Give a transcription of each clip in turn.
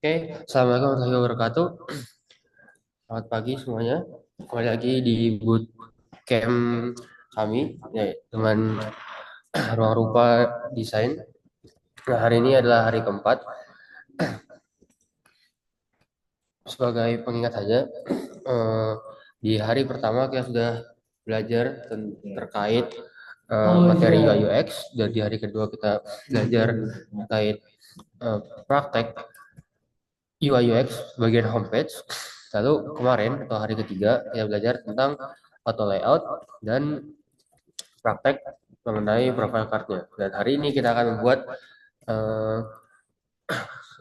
Oke, Assalamualaikum warahmatullahi wabarakatuh. Selamat pagi semuanya. Kembali lagi di bootcamp kami ya, dengan ruang rupa desain. Nah, hari ini adalah hari keempat. Sebagai pengingat saja, di hari pertama kita sudah belajar terkait materi UI UX, dan di hari kedua kita belajar terkait praktek UI UX bagian homepage. Lalu kemarin atau hari ketiga kita belajar tentang auto layout dan praktek mengenai profile cardnya. Dan hari ini kita akan membuat uh,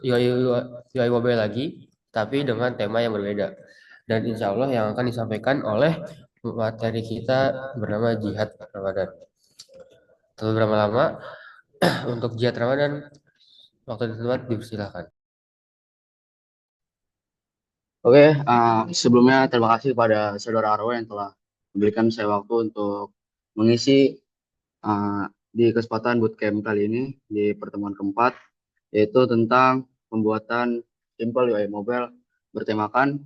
UI mobile lagi, tapi dengan tema yang berbeda. Dan insya Allah yang akan disampaikan oleh materi kita bernama Jihad Ramadan. Terlalu berlama-lama untuk Jihad Ramadan, waktu dan tempat dipersilahkan. Oke, sebelumnya terima kasih kepada Saudara Arwa yang telah memberikan saya waktu untuk mengisi uh, di kesempatan bootcamp kali ini di pertemuan keempat, yaitu tentang pembuatan simple UI mobile bertemakan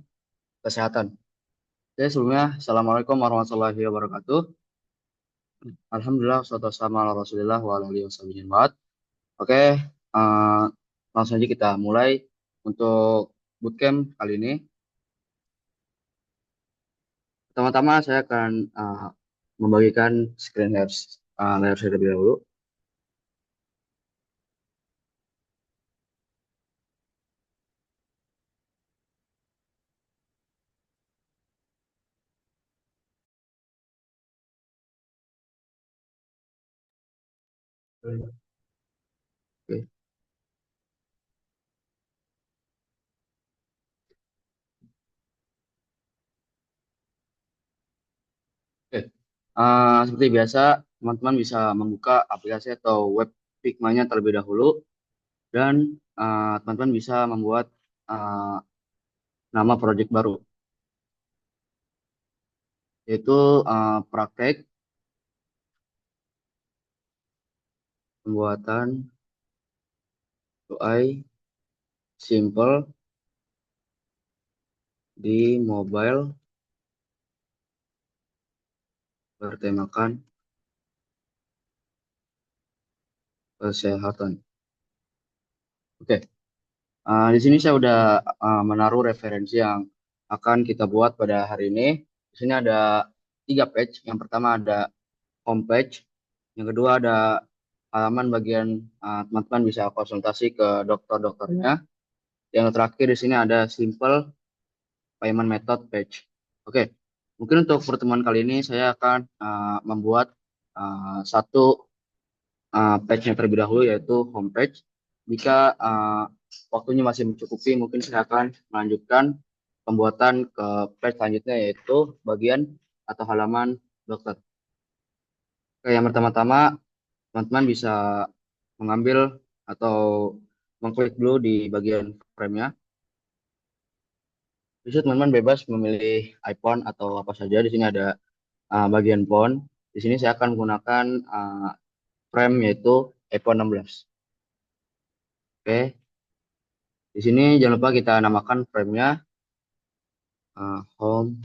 kesehatan. Oke, sebelumnya, Assalamualaikum warahmatullahi wabarakatuh. Alhamdulillah, wassalatu wassalamu ala Rasulillah wa ala alihi wasallam. Oke, uh, langsung aja kita mulai untuk bootcamp kali ini. Pertama-tama saya akan membagikan screen layar saya terlebih dahulu. Oke, oke. Seperti biasa, teman-teman bisa membuka aplikasi atau web Figma-nya terlebih dahulu dan teman-teman bisa membuat uh, nama project baru, yaitu praktek pembuatan UI simple di mobile bertemakan kesehatan. Oke. Di sini saya udah menaruh referensi yang akan kita buat pada hari ini. Di sini ada tiga page. Yang pertama ada home page. Yang kedua ada halaman bagian teman-teman bisa konsultasi ke dokter-dokternya. Yang terakhir di sini ada simple payment method page. Oke, mungkin untuk pertemuan kali ini saya akan membuat satu page-nya terlebih dahulu yaitu home page. Jika waktunya masih mencukupi, mungkin saya akan melanjutkan pembuatan ke page selanjutnya yaitu bagian atau halaman dokter. Oke, yang pertama-tama teman-teman bisa mengambil atau mengklik dulu di bagian frame-nya. Bisa teman-teman bebas memilih iPhone atau apa saja. Di sini ada bagian font. Di sini saya akan menggunakan frame yaitu iPhone 16. Oke, di sini jangan lupa kita namakan frame-nya home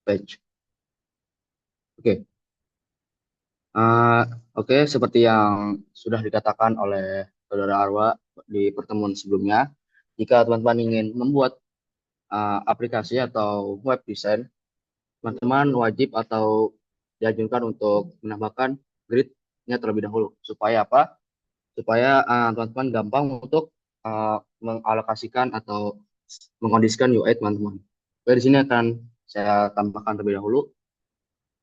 page. Oke, uh, oke, seperti yang sudah dikatakan oleh Saudara Arwa di pertemuan sebelumnya, jika teman-teman ingin membuat aplikasi atau web design, teman-teman wajib atau dianjurkan untuk menambahkan grid-nya terlebih dahulu. Supaya apa? Supaya teman-teman gampang untuk mengalokasikan atau mengkondisikan UI teman-teman. Oke, di sini akan saya tambahkan terlebih dahulu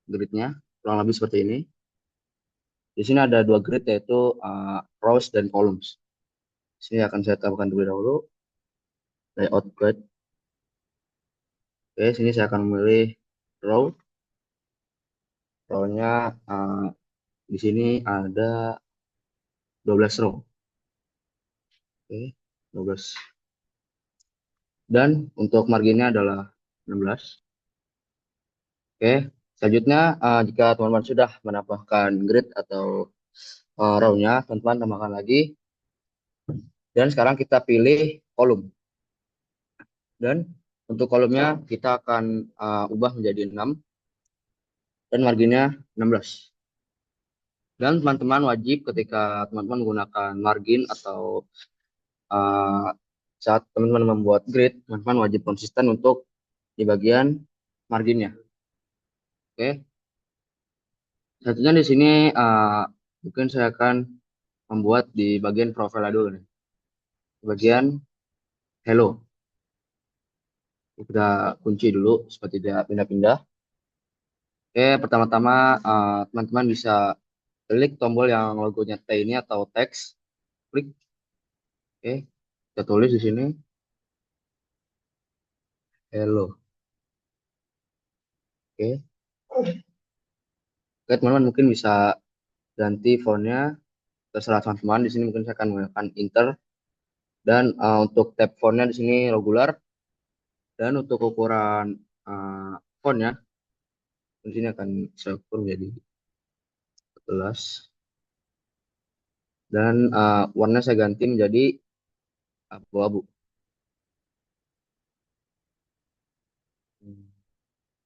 grid-nya, kurang lebih seperti ini. Di sini ada dua grid yaitu rows dan columns. Di sini akan saya tambahkan terlebih dahulu layout grid. Oke, sini saya akan memilih row. Row-nya di sini ada 12 row. Oke, 12. Dan untuk marginnya adalah 16. Oke, selanjutnya jika teman-teman sudah menambahkan grid atau row-nya, teman-teman tambahkan lagi. Dan sekarang kita pilih kolom. Dan untuk kolomnya kita akan ubah menjadi 6 dan marginnya 16. Dan teman-teman wajib ketika teman-teman menggunakan margin atau uh, saat teman-teman membuat grid, teman-teman wajib konsisten untuk di bagian marginnya. Oke, satunya di sini mungkin saya akan membuat di bagian profile dulu nih. Di bagian hello. Kita kunci dulu supaya tidak pindah-pindah. Oke, pertama-tama teman-teman bisa klik tombol yang logonya T ini atau teks. Klik. Oke, kita tulis di sini hello. Oke. Oke, teman-teman mungkin bisa ganti fontnya terserah teman-teman. Di sini mungkin saya akan menggunakan Inter dan untuk tab fontnya di sini regular dan untuk ukuran fontnya di sini akan saya ukur menjadi 14 dan warna saya ganti menjadi abu-abu.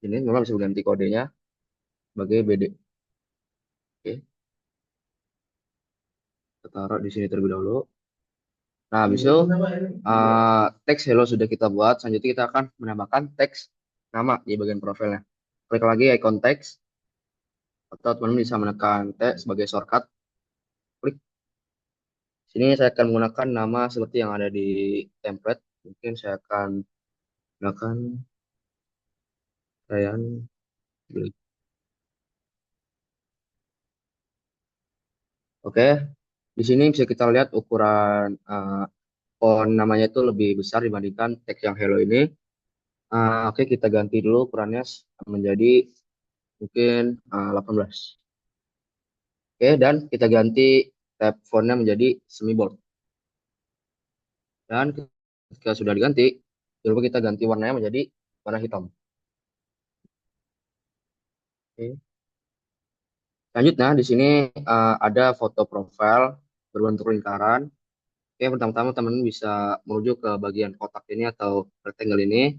Ini memang bisa ganti kodenya sebagai BD. Oke, kita taruh di sini terlebih dahulu. Nah, habis itu teks hello sudah kita buat. Selanjutnya kita akan menambahkan teks nama di bagian profilnya. Klik lagi icon teks atau teman-teman bisa menekan T sebagai shortcut. Klik. Sini saya akan menggunakan nama seperti yang ada di template. Mungkin saya akan gunakan Ryan Black. Oke, di sini bisa kita lihat ukuran font namanya itu lebih besar dibandingkan teks yang hello ini. Oke, kita ganti dulu ukurannya menjadi mungkin 18. Oke, dan kita ganti tab fontnya menjadi semi bold. Dan ketika sudah diganti, coba kita ganti warnanya menjadi warna hitam. Oke. Selanjutnya di sini ada foto profil berbentuk lingkaran. Oke, pertama-tama teman-teman bisa menuju ke bagian kotak ini atau rectangle ini.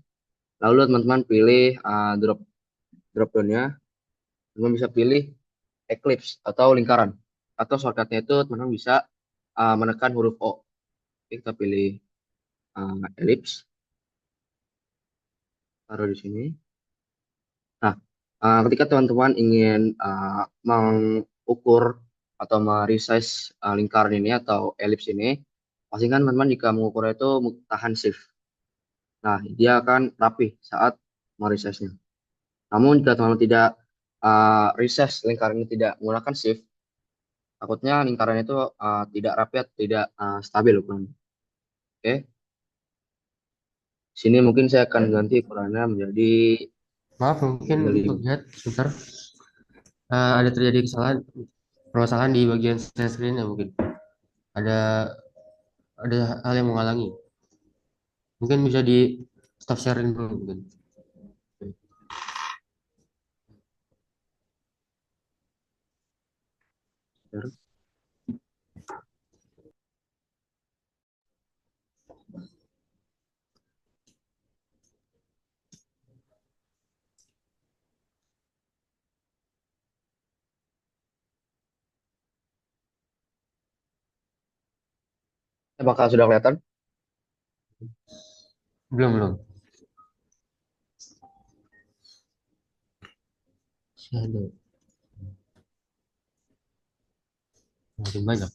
Lalu teman-teman pilih drop down-nya. Teman-teman bisa pilih ellipse atau lingkaran. Atau shortcut-nya itu teman-teman bisa menekan huruf O. Oke, kita pilih ellipse, taruh di sini. Nah, ketika teman-teman ingin mengukur atau meresize lingkaran ini atau elips ini, pastikan teman-teman jika mengukur itu tahan shift. Nah, dia akan rapi saat meresize-nya. Namun jika teman-teman tidak resize lingkaran ini tidak menggunakan shift, takutnya lingkaran itu tidak rapi atau tidak stabil ukurannya. Oke, sini mungkin saya akan ganti ukurannya menjadi Maaf, mungkin untuk 35. lihat sebentar. Ada terjadi permasalahan di bagian share screen ya mungkin. Ada ada hal yang menghalangi. Mungkin bisa di stop sharing dulu mungkin. Apakah sudah kelihatan? Belum belum. Shadow. Makin banyak.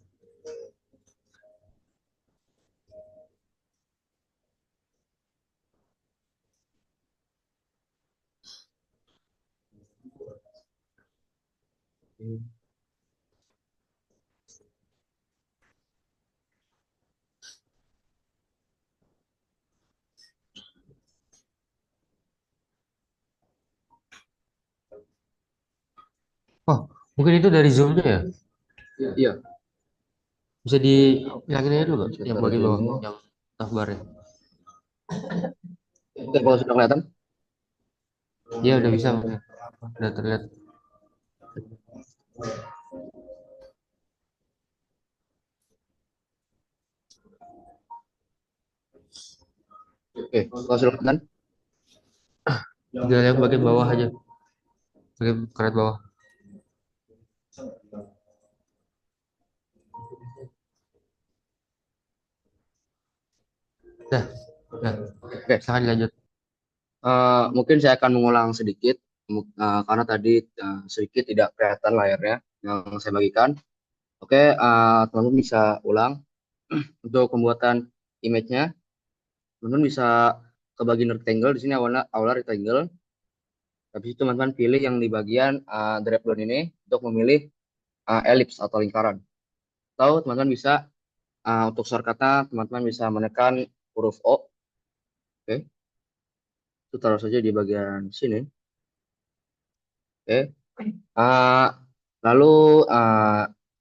Oh, mungkin itu dari zoomnya ya. Iya, Bisa dihilangin aja dulu Kak, saya yang taruh bagian bawah, dulu. yang taskbarnya. Oke, kalau sudah kelihatan. Iya udah bisa, udah terlihat. Oke, kalau silakan. Tinggal yang bagian bawah aja, bagian karet bawah. Dah, dah. Oke, Silakan dilanjut. mungkin saya akan mengulang sedikit karena tadi sedikit tidak kelihatan layarnya yang saya bagikan. Oke, teman-teman bisa ulang untuk pembuatan image-nya. Teman-teman bisa ke bagian rectangle. Di sini awalnya rectangle. Habis itu teman-teman pilih yang di bagian drop down ini untuk memilih ellipse atau lingkaran. Atau teman-teman bisa untuk shortcut-nya teman-teman bisa menekan huruf O. Oke, itu taruh saja di bagian sini. Oke. Uh, Lalu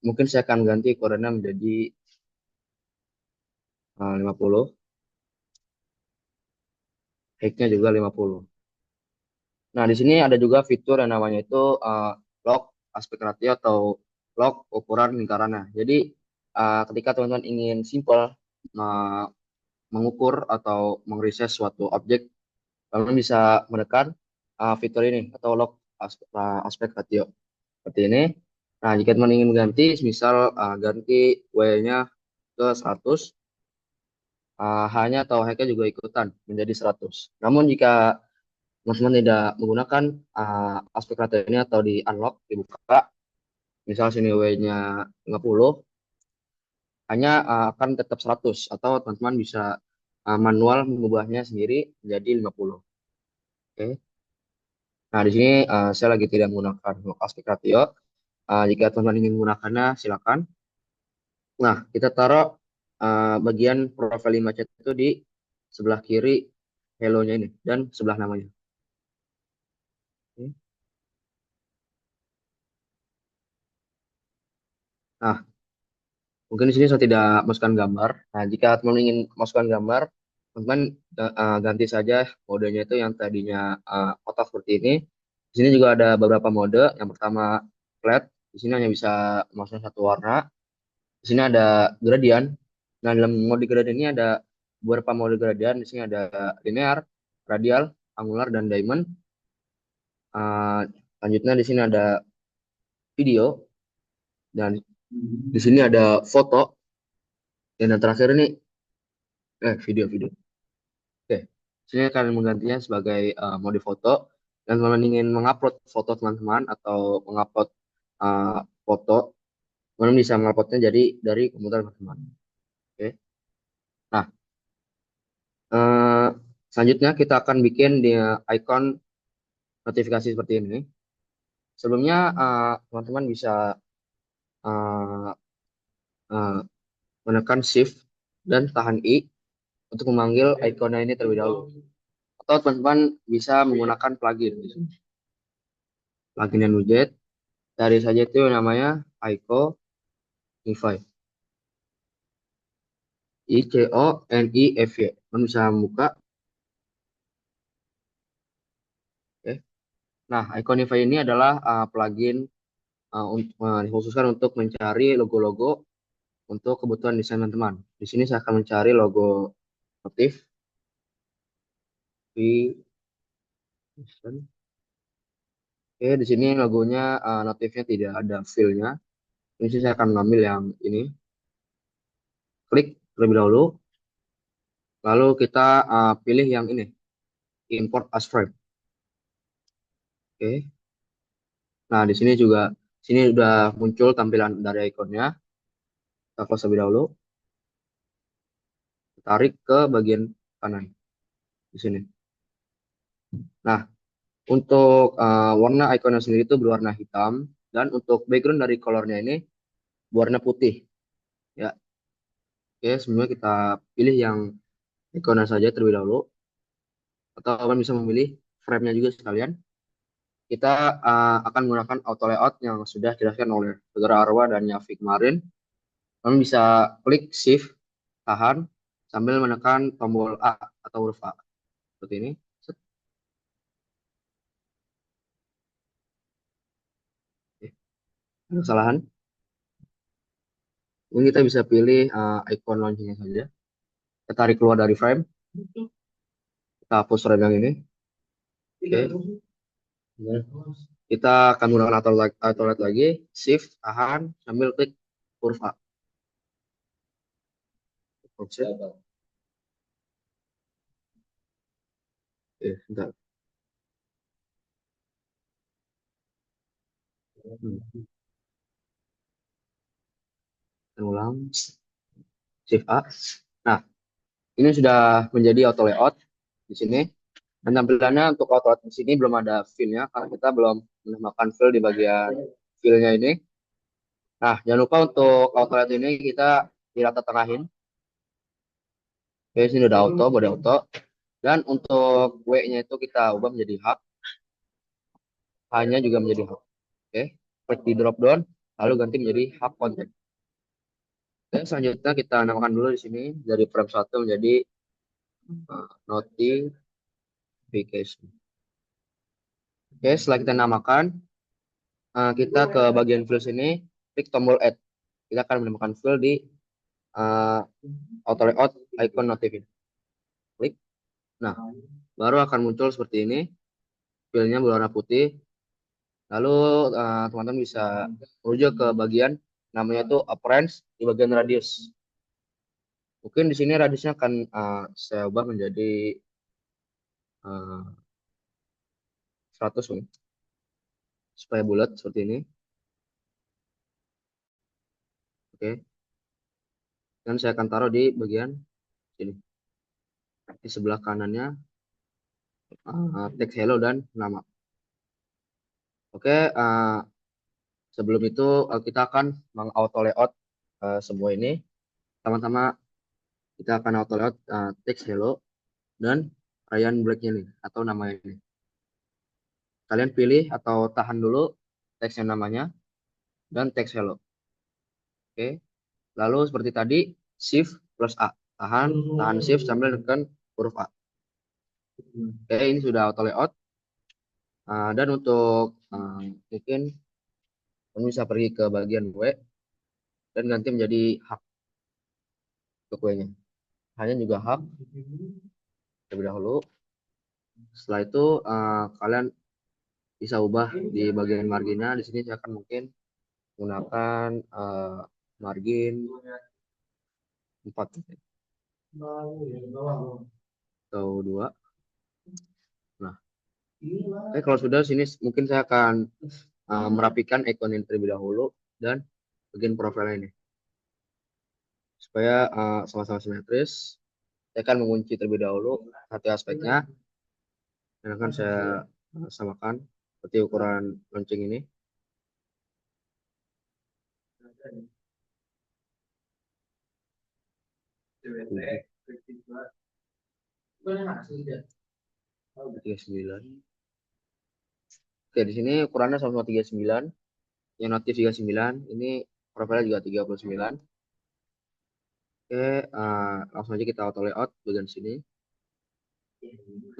mungkin saya akan ganti kodenya menjadi 50, height-nya juga 50. Nah, di sini ada juga fitur yang namanya itu lock aspek ratio atau lock ukuran lingkarannya. Jadi, ketika teman-teman ingin simple uh, mengukur atau mengreset suatu objek, teman-teman bisa menekan fitur ini atau lock aspek ratio seperti ini. Nah, jika teman ingin mengganti, misal ganti W-nya ke 100, hanya atau hacknya juga ikutan menjadi 100. Namun jika teman-teman tidak menggunakan aspek ratio ini atau di unlock, dibuka, misal sini W-nya 50, hanya akan tetap 100 atau teman-teman bisa manual mengubahnya sendiri menjadi 50. Oke. Nah, di sini saya lagi tidak menggunakan aspek ratio. Jika teman-teman ingin menggunakannya, silakan. Nah, kita taruh bagian profile image itu di sebelah kiri hello-nya ini dan sebelah namanya. Oke. Nah, mungkin di sini saya tidak masukkan gambar. Nah, jika teman ingin masukkan gambar, teman ganti saja modenya itu yang tadinya kotak seperti ini. Di sini juga ada beberapa mode. Yang pertama flat. Di sini hanya bisa masukkan satu warna. Di sini ada gradient. Nah, dalam mode gradient ini ada beberapa mode gradient. Di sini ada linear, radial, angular, dan diamond. Uh, Selanjutnya di sini ada video dan di sini ada foto dan yang terakhir ini video. Oke, sini akan menggantinya sebagai mode foto dan teman-teman ingin mengupload foto teman-teman atau mengupload uh, foto, teman-teman bisa menguploadnya jadi dari komputer teman-teman. Oke, nah eh, selanjutnya kita akan bikin dia icon notifikasi seperti ini. Sebelumnya teman-teman bisa uh, uh, menekan Shift dan tahan I untuk memanggil ikonnya ini terlebih dahulu. Atau teman-teman bisa menggunakan plugin. Plugin dan widget. Cari saja itu namanya Iconify. Iconify. Teman bisa buka. Oke. Nah, Iconify ini adalah plugin dikhususkan untuk mencari logo-logo untuk kebutuhan desain teman-teman. Di sini saya akan mencari logo motif di desain. Oke, di sini logonya notifnya tidak ada fill-nya. Ini sih saya akan mengambil yang ini. Klik terlebih dahulu. Lalu kita pilih yang ini, import as frame. Oke. Nah, di sini juga sini udah muncul tampilan dari ikonnya. Kita close terlebih dahulu. Tarik ke bagian kanan di sini. Nah, untuk warna ikonnya sendiri itu berwarna hitam dan untuk background dari colornya ini berwarna putih. Ya, oke. Sebenarnya kita pilih yang ikonnya saja terlebih dahulu. Atau kalian bisa memilih frame-nya juga sekalian. Kita akan menggunakan auto layout yang sudah dijelaskan oleh Saudara Arwa dan Yafi kemarin. Kalian bisa klik shift, tahan, sambil menekan tombol A atau huruf A. Seperti ini. Set. Oke. Ada kesalahan. Mungkin kita bisa pilih icon launchingnya saja. Kita tarik keluar dari frame. Kita hapus rem yang ini. Oke. Kita akan menggunakan autolight lagi. Shift, tahan, sambil klik huruf A. Oke, bentar. Kita ulang. Shift A. Nah, ini sudah menjadi auto layout di sini. Dan tampilannya untuk auto layout di sini belum ada fill-nya karena kita belum menambahkan fill di bagian fill-nya ini. Nah, jangan lupa untuk auto layout ini kita di rata tengahin. Oke, sini udah auto, body auto. Dan untuk W-nya itu kita ubah menjadi hub, H-nya juga menjadi hub. Oke, klik di drop down, lalu ganti menjadi hub content. Oke, selanjutnya kita namakan dulu di sini dari frame 1 menjadi notification. Oke, setelah kita namakan, kita ke bagian fill sini, klik tombol add. Kita akan menemukan fill di uh, auto layout icon notif ini. Klik. Nah, baru akan muncul seperti ini. Fillnya berwarna putih. Lalu teman-teman bisa menuju ke bagian namanya itu appearance di bagian radius. Mungkin di sini radiusnya akan saya ubah menjadi 100 nih, supaya bulat seperti ini. Oke. Dan saya akan taruh di bagian sini. Di sebelah kanannya teks hello dan nama. Oke, sebelum itu kita akan meng-auto layout semua ini. Pertama-tama kita akan auto layout teks hello dan Ryan Black-nya nih atau nama ini. Kalian pilih atau tahan dulu teksnya namanya dan teks hello. Oke. Lalu seperti tadi shift plus A. Tahan, tahan shift sambil tekan huruf A. Oke, ini sudah auto layout. Dan untuk mungkin kamu bisa pergi ke bagian W dan ganti menjadi hak untuk W-nya. Hanya juga hak terlebih dahulu. Setelah itu kalian bisa ubah di bagian marginnya. Di sini saya akan mungkin menggunakan margin 4 atau 2. Nah, kalau sudah sini mungkin saya akan merapikan ikon ini terlebih dahulu dan bagian profil ini supaya sama-sama simetris. Saya akan mengunci terlebih dahulu satu aspeknya dan akan saya samakan seperti ukuran lonceng ini. Tiga sembilan. Oke, di sini ukurannya sama 39. Yang notif 39, ini profilnya juga 39. Oke, langsung aja kita auto layout bagian sini.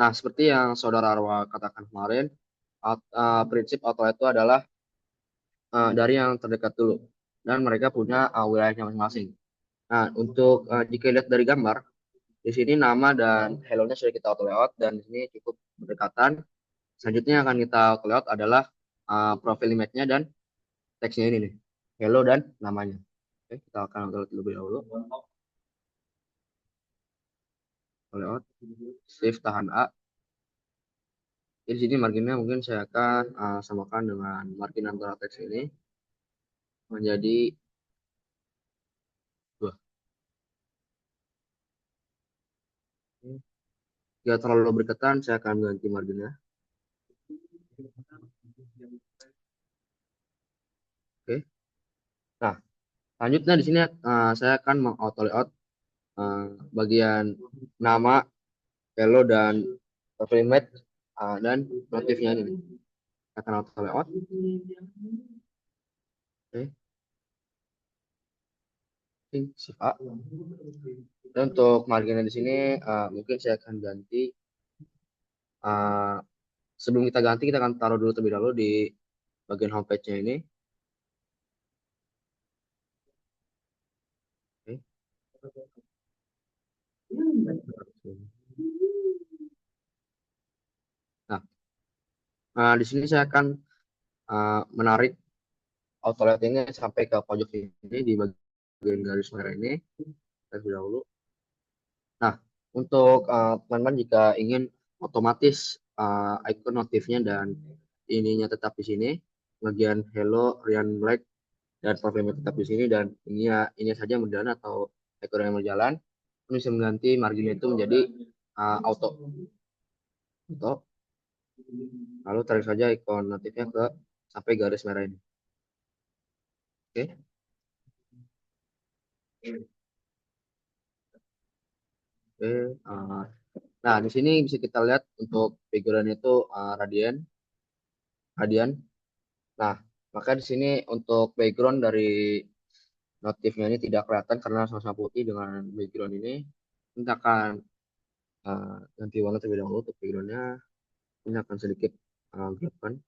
Nah, seperti yang saudara Arwa katakan kemarin, prinsip auto layout itu adalah dari yang terdekat dulu. Dan mereka punya wilayahnya masing-masing. Nah, untuk jika lihat dari gambar, di sini nama dan hello-nya sudah kita auto layout dan di sini cukup berdekatan. Selanjutnya yang akan kita auto layout adalah profil image-nya dan teksnya ini nih. Hello dan namanya. Oke, kita akan auto layout lebih dahulu. Layout, shift tahan A. Di sini marginnya mungkin saya akan samakan dengan margin antara teks ini menjadi 2. Jika terlalu berdekatan, saya akan ganti marginnya. Oke. Nah, selanjutnya di sini saya akan meng-auto layout bagian nama, hello dan profile image dan motifnya ini. Saya akan auto layout. Oke. Shift A. Dan untuk marginnya di sini mungkin saya akan ganti. Sebelum kita ganti, kita akan taruh dulu terlebih dahulu di bagian homepage-nya ini. Oke. Nah, di sini saya akan menarik auto light ini sampai ke pojok ini di bagian garis merah ini terlebih dahulu. Nah, untuk teman-teman jika ingin otomatis icon notifnya dan ininya tetap di sini, bagian hello, Ryan Black dan profilnya tetap di sini dan ini saja yang berjalan atau ekor yang berjalan, ini bisa mengganti margin itu menjadi auto. Auto. Lalu tarik saja ikon notifnya ke sampai garis merah ini. Oke. Oke. Nah, di sini bisa kita lihat untuk background itu radian, radian. Nah, maka di sini untuk background dari notifnya ini tidak kelihatan karena sama-sama putih dengan background ini. Kita akan ganti warna terlebih dahulu untuk backgroundnya. Ini akan sedikit gelapkan.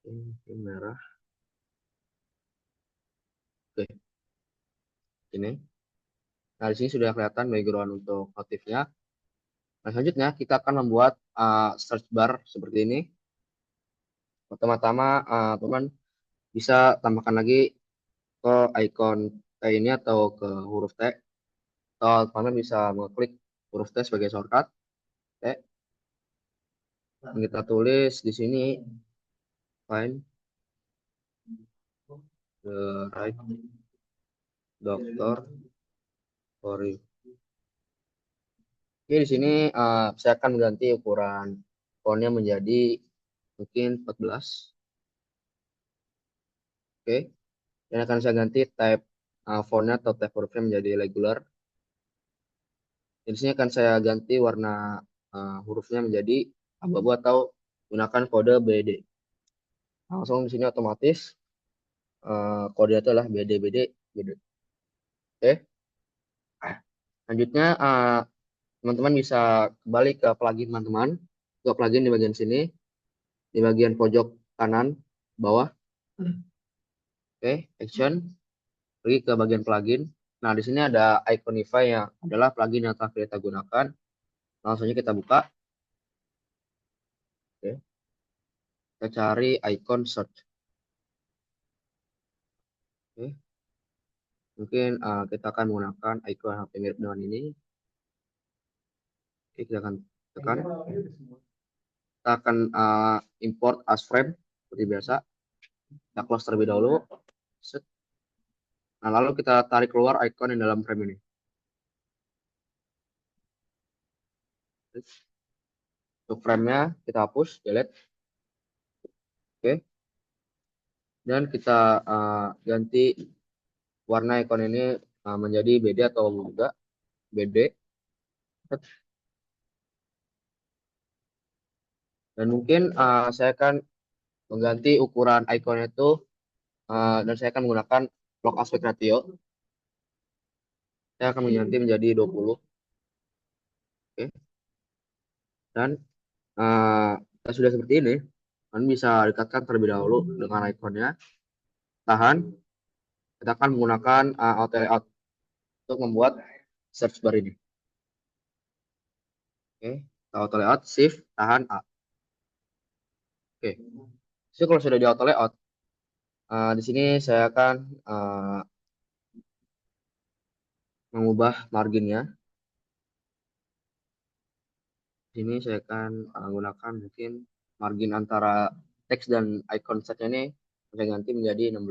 Ini merah. Oke, ini. Nah, di sini sudah kelihatan background untuk notifnya. Nah, selanjutnya kita akan membuat search bar seperti ini. Pertama-tama, teman bisa tambahkan lagi ke icon T ini atau ke huruf T. Atau teman bisa mengklik huruf T sebagai shortcut. T. Dan kita tulis di sini find the right doctor for you. Oke, di sini saya akan mengganti ukuran fontnya menjadi mungkin 14. Oke, dan akan saya ganti type fontnya atau type hurufnya menjadi regular. Di sini akan saya ganti warna hurufnya menjadi abu-abu atau gunakan kode BD. Langsung di sini otomatis kode itu adalah BD BD BD. Oke, lanjutnya teman-teman bisa kembali ke plugin teman-teman, ke plugin di bagian sini, di bagian pojok kanan bawah. Oke, action, pergi ke bagian plugin. Nah, di sini ada Iconify yang adalah plugin yang telah kita gunakan. Langsung saja kita buka. Oke, kita cari icon search. Oke, mungkin kita akan menggunakan icon HP mirip dengan ini. Oke, kita akan tekan. Kita akan import as frame seperti biasa. Kita close terlebih dahulu. Set. Nah, lalu kita tarik keluar icon yang dalam frame ini. Untuk frame-nya kita hapus, delete. Oke, dan kita ganti warna icon ini menjadi BD atau juga BD. Dan mungkin saya akan mengganti ukuran ikonnya itu dan saya akan menggunakan lock aspect ratio. Saya akan mengganti menjadi 20. Oke. Dan jika sudah seperti ini, kalian bisa dekatkan terlebih dahulu dengan ikonnya. Tahan. Kita akan menggunakan auto layout untuk membuat search bar ini. Oke. Kita auto layout, shift, tahan A. Oke. So, kalau sudah di auto layout, di sini saya akan mengubah marginnya. Di sini saya akan menggunakan mungkin margin antara teks dan icon setnya ini saya ganti menjadi 16.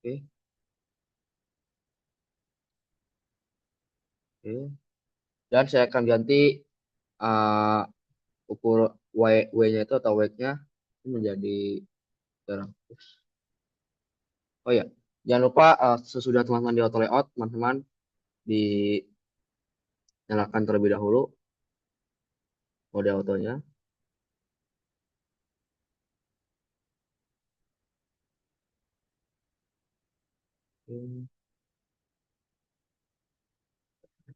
Oke. Oke. Dan saya akan ganti uh, ukur W-nya itu atau weight-nya menjadi 100. Oh ya, jangan lupa sesudah teman-teman di auto layout, teman-teman dinyalakan terlebih dahulu mode autonya. Oke.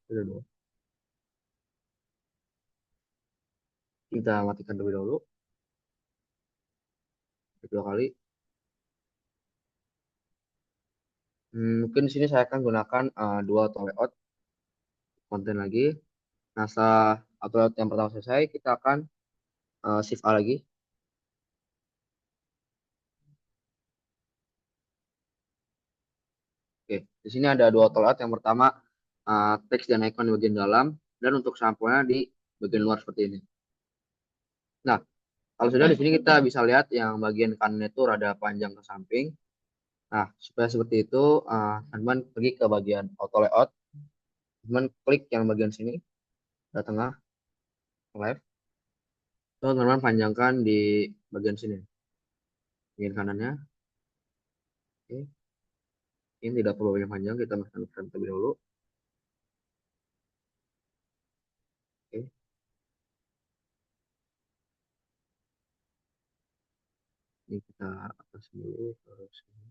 Sudah dulu. Kita matikan terlebih dahulu kedua kali. Mungkin di sini saya akan gunakan dua auto layout konten lagi. Nah, setelah upload yang pertama selesai, kita akan shift A lagi. Oke, di sini ada dua layout. Yang pertama teks dan icon di bagian dalam, dan untuk sampulnya di bagian luar seperti ini. Nah, kalau sudah di sini kita bisa lihat yang bagian kanan itu rada panjang ke samping. Nah, supaya seperti itu, teman-teman pergi ke bagian auto layout, teman klik yang bagian sini, ke tengah, ke left, terus teman-teman panjangkan di bagian sini, bagian kanannya. Oke, ini tidak perlu yang panjang, kita masukkan frame terlebih dahulu. Oke, ini kita atas dulu, terus ini.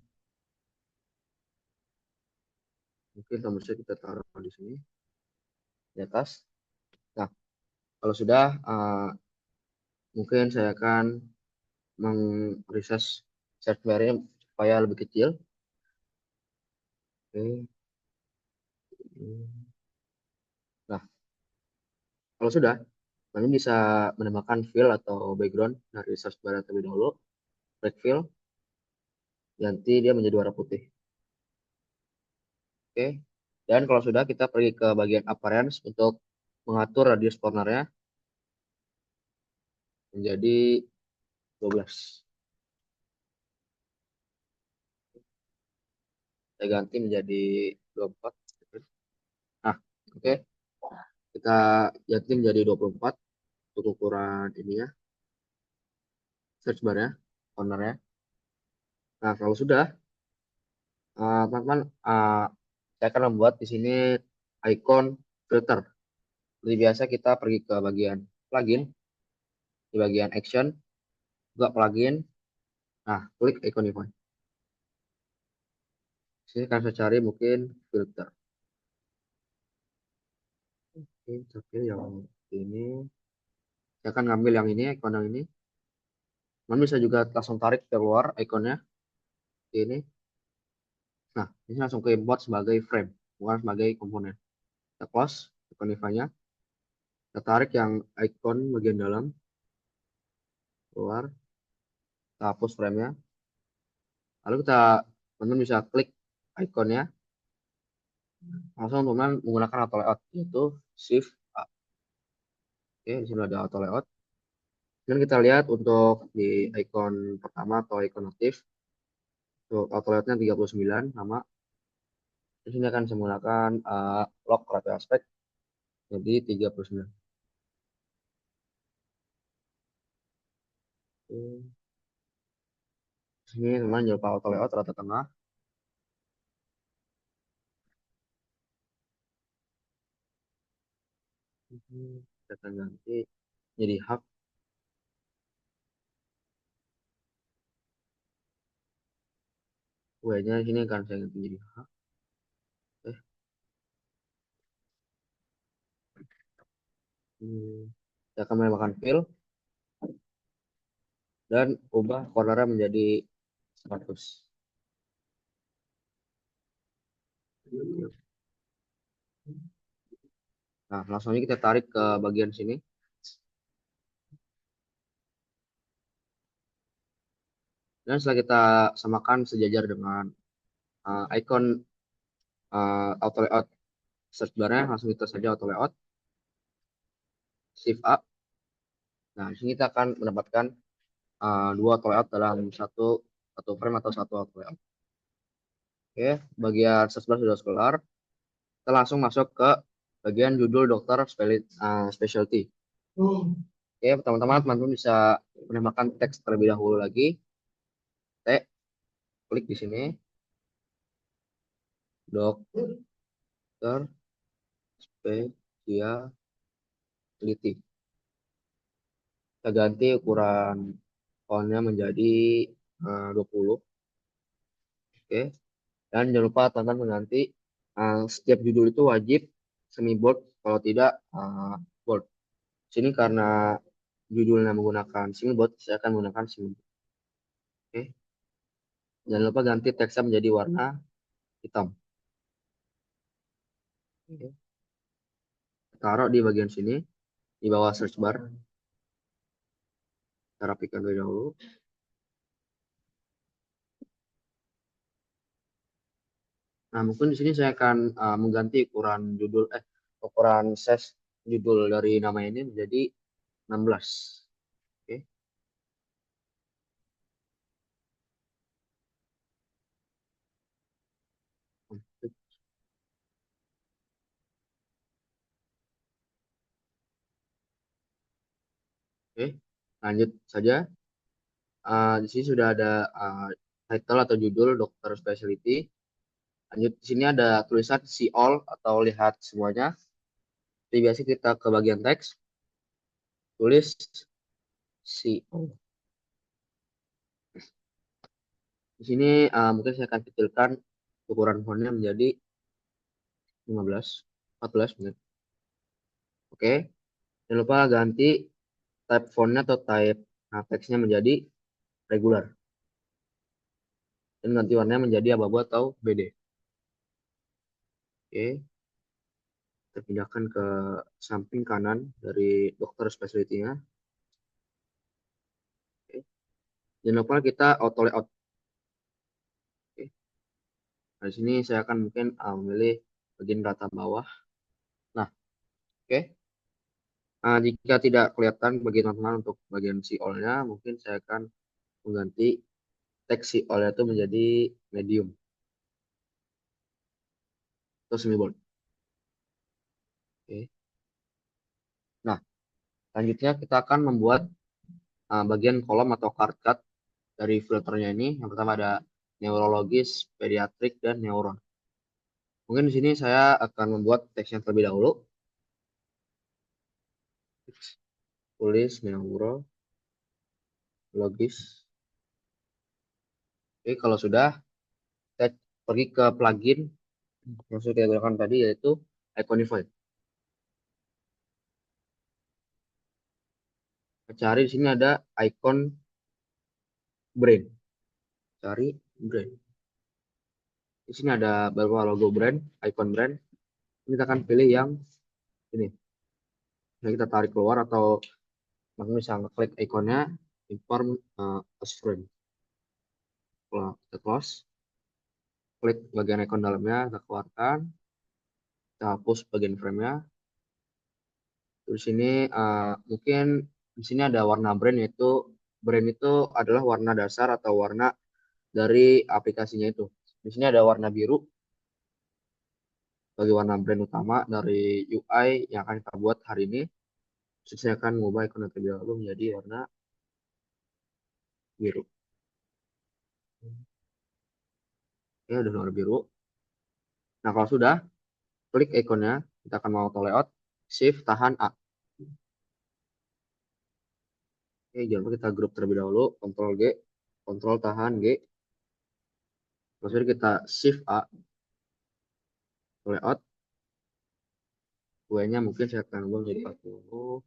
Mungkin tombol kita taruh di sini, di atas. Nah, kalau sudah, mungkin saya akan meng-resize search bar-nya supaya lebih kecil. Oke. Nah, kalau sudah, kalian bisa menambahkan fill atau background dari search bar terlebih dahulu. Klik fill, ganti dia menjadi warna putih. Oke. Dan kalau sudah, kita pergi ke bagian appearance untuk mengatur radius cornernya menjadi 12. Saya ganti menjadi 24. Nah, oke. Kita ganti menjadi 24 untuk ukuran ini ya, search bar-nya, cornernya. Nah, kalau sudah, teman-teman, saya akan membuat di sini icon filter. Seperti biasa, kita pergi ke bagian plugin, di bagian action, buka plugin. Nah, klik icon event. Sini akan saya cari mungkin filter. Oke, oke, yang ini. Saya akan ngambil yang ini, icon yang ini. Teman bisa juga langsung tarik keluar ikonnya. Ini. Nah, ini langsung ke import sebagai frame, bukan sebagai komponen. Kita close icon event-nya. Kita tarik yang icon bagian dalam, keluar. Kita hapus frame-nya. Lalu kita, teman bisa klik ikonnya. Langsung teman menggunakan auto layout, yaitu shift A. Oke, di sini ada auto layout. Dan kita lihat untuk di icon pertama atau icon aktif, untuk auto layoutnya 39 sama. Di sini akan saya menggunakan lock rate aspect, jadi 39. Oke. Di sini teman jangan lupa auto layout rata tengah. Kita akan ganti jadi half. W-nya di sini akan saya ganti jadi half. Eh, saya akan menambahkan fill dan ubah cornernya menjadi 100. Nah, langsung aja kita tarik ke bagian sini. Dan setelah kita samakan sejajar dengan icon auto layout search bar-nya, langsung kita saja auto layout, shift A. Nah, di sini kita akan mendapatkan dua auto layout dalam satu frame atau satu auto layout. Oke, bagian search bar sudah kelar. Kita langsung masuk ke bagian judul dokter specialty. Oke, teman-teman bisa menambahkan teks terlebih dahulu lagi. T, klik di sini, dokter spesialty. Kita ganti ukuran fontnya menjadi 20. Oke. Dan jangan lupa teman-teman mengganti setiap judul itu wajib semi bold, kalau tidak bold. Sini karena judulnya menggunakan semi bold, saya akan menggunakan semi bold. Oke. Jangan lupa ganti teksnya menjadi warna hitam. Oke. taruh di bagian sini, di bawah search bar. Kita rapikan terlebih dahulu. Nah, mungkin di sini saya akan mengganti ukuran size judul dari nama ini menjadi 16. Oke. Oke, lanjut saja. Di sini sudah ada title atau judul dokter specialty. Lanjut, di sini ada tulisan see all atau lihat semuanya. Jadi biasa kita ke bagian teks, tulis see all. Di sini mungkin saya akan kecilkan ukuran fontnya menjadi 15, 14 mungkin. Oke, jangan lupa ganti type fontnya atau type teksnya menjadi regular. Dan ganti warnanya menjadi abu-abu atau BD. Oke, kita pindahkan ke samping kanan dari dokter specialty-nya. Oke. Jangan lupa kita auto layout. Oke. Nah, di sini saya akan mungkin memilih bagian rata bawah. Nah, oke. Jika tidak kelihatan bagi teman-teman untuk bagian si all-nya, mungkin saya akan mengganti teks si all-nya itu menjadi medium atau semi bold. Oke. Nah, selanjutnya kita akan membuat bagian kolom atau card cut dari filternya ini. Yang pertama ada neurologis, pediatrik, dan neuron. Mungkin di sini saya akan membuat teks yang terlebih dahulu. Tulis neurologis. Oke, kalau sudah, kita pergi ke plugin yang sudah kita gunakan tadi, yaitu Iconify. Cari di sini ada icon brand. Cari brand. Di sini ada beberapa logo brand, icon brand. Kita akan pilih yang ini. Nah, kita tarik keluar atau langsung bisa klik ikonnya, inform as friend. Kalau kita close, klik bagian icon dalamnya, kita keluarkan, kita hapus bagian frame-nya. Terus sini mungkin di sini ada warna brand, yaitu brand itu adalah warna dasar atau warna dari aplikasinya itu. Di sini ada warna biru sebagai warna brand utama dari UI yang akan kita buat hari ini. Terus saya akan mengubah ikon terlebih dahulu menjadi warna biru. Oke, udah warna biru. Nah, kalau sudah, klik ikonnya, kita akan mau auto layout, shift tahan A. Oke, jangan lupa kita grup terlebih dahulu, Ctrl G, Ctrl tahan G. Terus kita shift A, layout. W-nya mungkin saya akan ubah menjadi 40,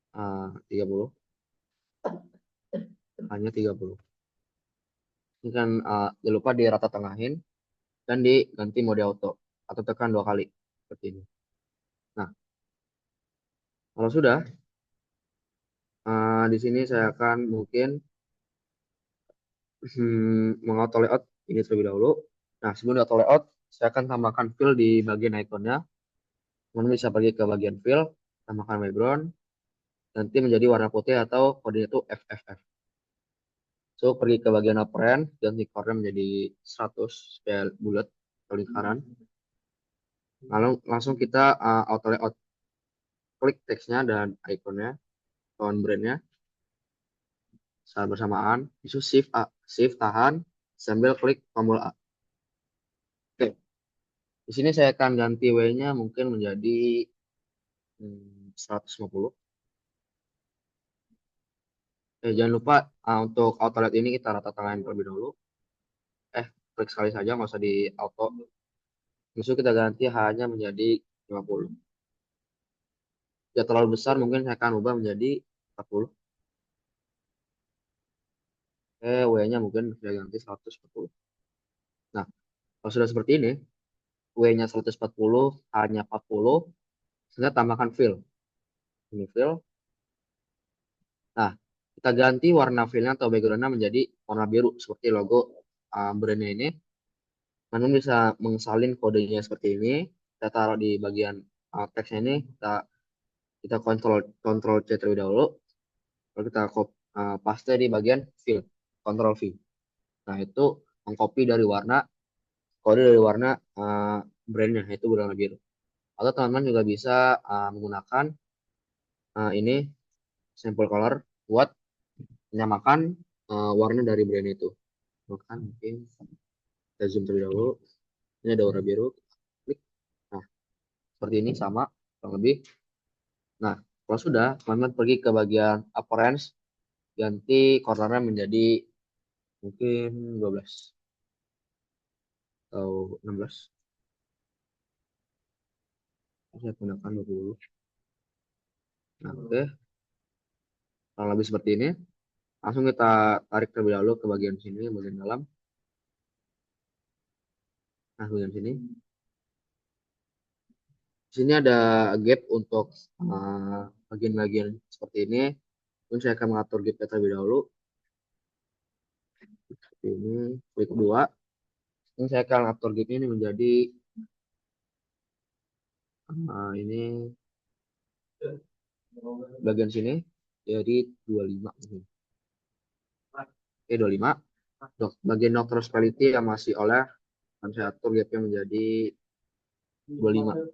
30, hanya 30. Ini kan jangan lupa di rata tengahin dan diganti mode auto atau tekan 2 kali seperti ini. Nah, kalau sudah, di sini saya akan mungkin mengauto layout ini terlebih dahulu. Nah, sebelum di auto layout, saya akan tambahkan fill di bagian ikonnya. Kemudian bisa pergi ke bagian fill, tambahkan background, nanti menjadi warna putih atau kode itu FFF. So, pergi ke bagian apparent, ganti color menjadi 100 supaya bulat atau lingkaran. Lalu langsung kita auto layout. Klik teksnya dan ikonnya, tone brandnya, saat bersamaan. Itu shift A, shift tahan, sambil klik tombol A. Oke, di sini saya akan ganti W-nya mungkin menjadi 150. Jangan lupa untuk auto layout ini kita rata tangan terlebih dahulu. Klik sekali saja, nggak usah di auto. Langsung kita ganti hanya menjadi 50. Jika terlalu besar, mungkin saya akan ubah menjadi 40. W-nya mungkin saya ganti 140. Nah, kalau sudah seperti ini, W-nya 140, H-nya 40, sehingga tambahkan fill. Ini fill. Nah, kita ganti warna fillnya atau backgroundnya menjadi warna biru seperti logo brandnya ini. Namun bisa mengsalin kodenya seperti ini. Kita taruh di bagian teksnya ini. Kita kontrol C terlebih dahulu. Lalu kita paste di bagian fill. Control V. Nah, itu mengcopy dari warna kode dari warna brandnya, yaitu berwarna biru. Atau teman-teman juga bisa menggunakan ini sampel color buat menyamakan warna dari brand itu. Maka mungkin kita zoom terlebih dahulu. Ini ada warna biru. Klik. Nah, seperti ini sama kurang lebih. Nah, kalau sudah, teman-teman pergi ke bagian appearance, ganti cornernya menjadi mungkin 12 atau 16. Saya gunakan 20. Nah, oke. Kurang lebih seperti ini. Langsung kita tarik terlebih dahulu ke bagian sini, bagian dalam. Nah, bagian sini. Di sini ada gap untuk bagian-bagian seperti ini. Mungkin saya akan mengatur gapnya terlebih dahulu. Seperti ini, klik kedua. Ini saya akan atur gapnya ini menjadi ini bagian sini jadi 25. Oke, 25. Bagian doctor quality yang masih oleh akan saya atur gapnya menjadi 25.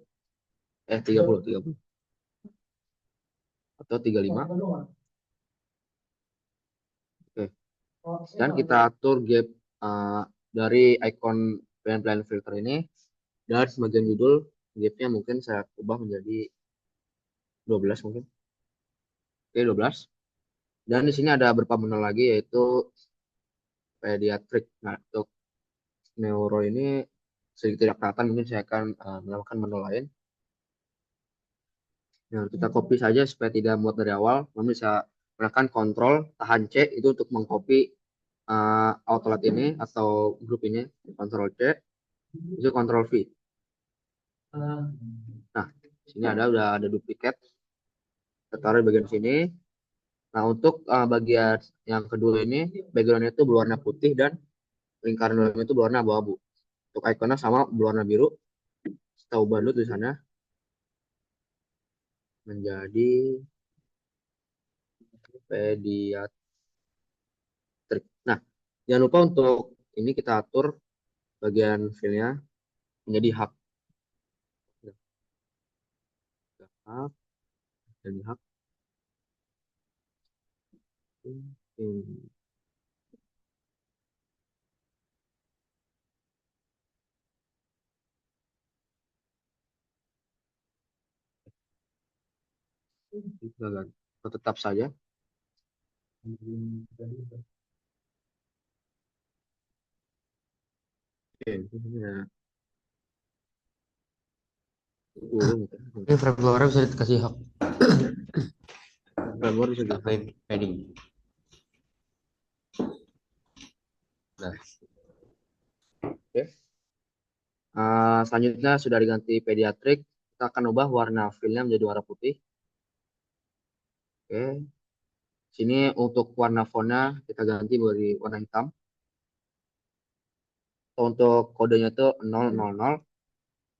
30, 30. Atau 35. Oke. Dan kita atur gap dari icon plan filter ini. Dan sebagian judul gapnya mungkin saya ubah menjadi 12 mungkin. Oke, 12. Dan di sini ada beberapa menu lagi yaitu pediatric. Nah, untuk neuro ini sedikit tidak kelihatan, mungkin saya akan menambahkan menu lain. Nah, kita copy saja supaya tidak muat dari awal. Namun bisa gunakan kontrol tahan C itu untuk mengcopy outlet ini atau grup ini. Kontrol C itu kontrol V. Nah, sini udah ada duplikat. Kita taruh di bagian sini. Nah, untuk bagian yang kedua ini backgroundnya itu berwarna putih dan lingkaran dalamnya itu berwarna abu-abu. Untuk ikonnya sama berwarna biru. Kita ubah dulu tulisannya menjadi pediatric. Nah, jangan lupa untuk ini kita atur bagian fillnya menjadi hak. Hak dan hak. Ini tetap saja. Oke, ini ya. Ini frame keluarnya bisa dikasih hak Framework bisa di padding. Nah, oke. Selanjutnya sudah diganti pediatric, kita akan ubah warna fillnya menjadi warna putih. Oke. Sini untuk warna fontnya kita ganti dari warna hitam. Untuk kodenya itu 000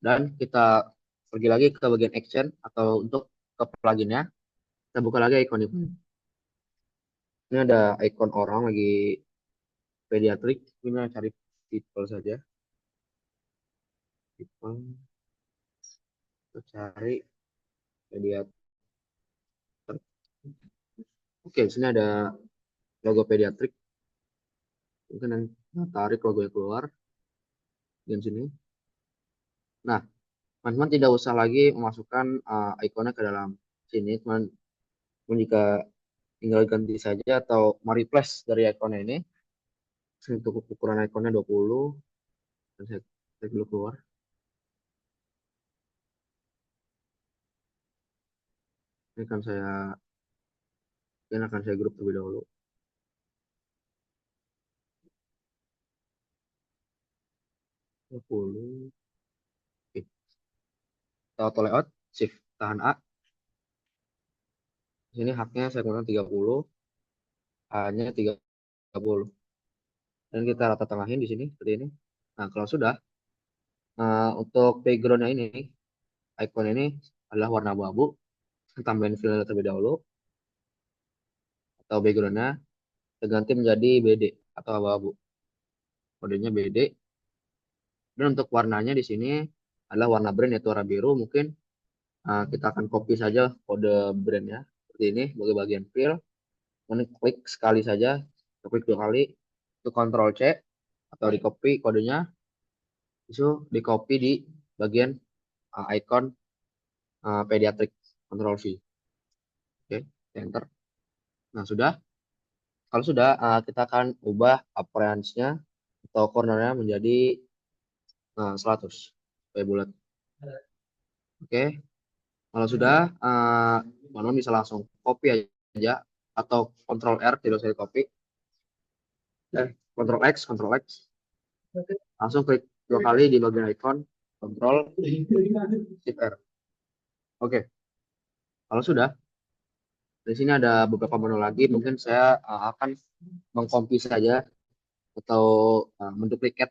dan kita pergi lagi ke bagian action atau untuk ke pluginnya. Kita buka lagi icon ini. Ini ada icon orang lagi pediatric. Ini cari people saja. People. Kita cari pediatric. Oke, di sini ada logo pediatric. Mungkin yang tarik logo yang keluar di sini. Nah, teman-teman tidak usah lagi memasukkan ikonnya ke dalam sini. Teman jika tinggal ganti saja atau mereplace dari ikonnya ini. Untuk ukuran ikonnya 20. Dan saya dulu keluar. Ini akan saya grup terlebih dahulu. 20. Kita auto layout, shift tahan A. Di sini haknya saya gunakan 30, A-nya 30. Dan kita rata tengahin di sini seperti ini. Nah, kalau sudah, untuk backgroundnya ini, icon ini adalah warna abu-abu. Tambahin fill terlebih dahulu, atau backgroundnya kita ganti menjadi BD atau abu-abu. Kodenya BD. Dan untuk warnanya di sini adalah warna brand yaitu warna biru. Mungkin kita akan copy saja kode brandnya seperti ini sebagai bagian fill. Kemudian klik sekali saja, klik 2 kali, itu Ctrl C atau di copy kodenya, itu di copy di bagian icon pediatric, Ctrl V. Oke, enter. Nah, sudah. Kalau sudah, kita akan ubah appearance-nya atau cornernya menjadi 100 supaya bulat. Oke, kalau sudah, teman-teman bisa langsung copy aja atau Ctrl R, tidak usah di copy. Ctrl X, Ctrl X. Langsung klik 2 kali di bagian icon, Ctrl Shift R. Oke, kalau sudah, di sini ada beberapa menu lagi. Mungkin saya akan mengcopy saja atau menduplikat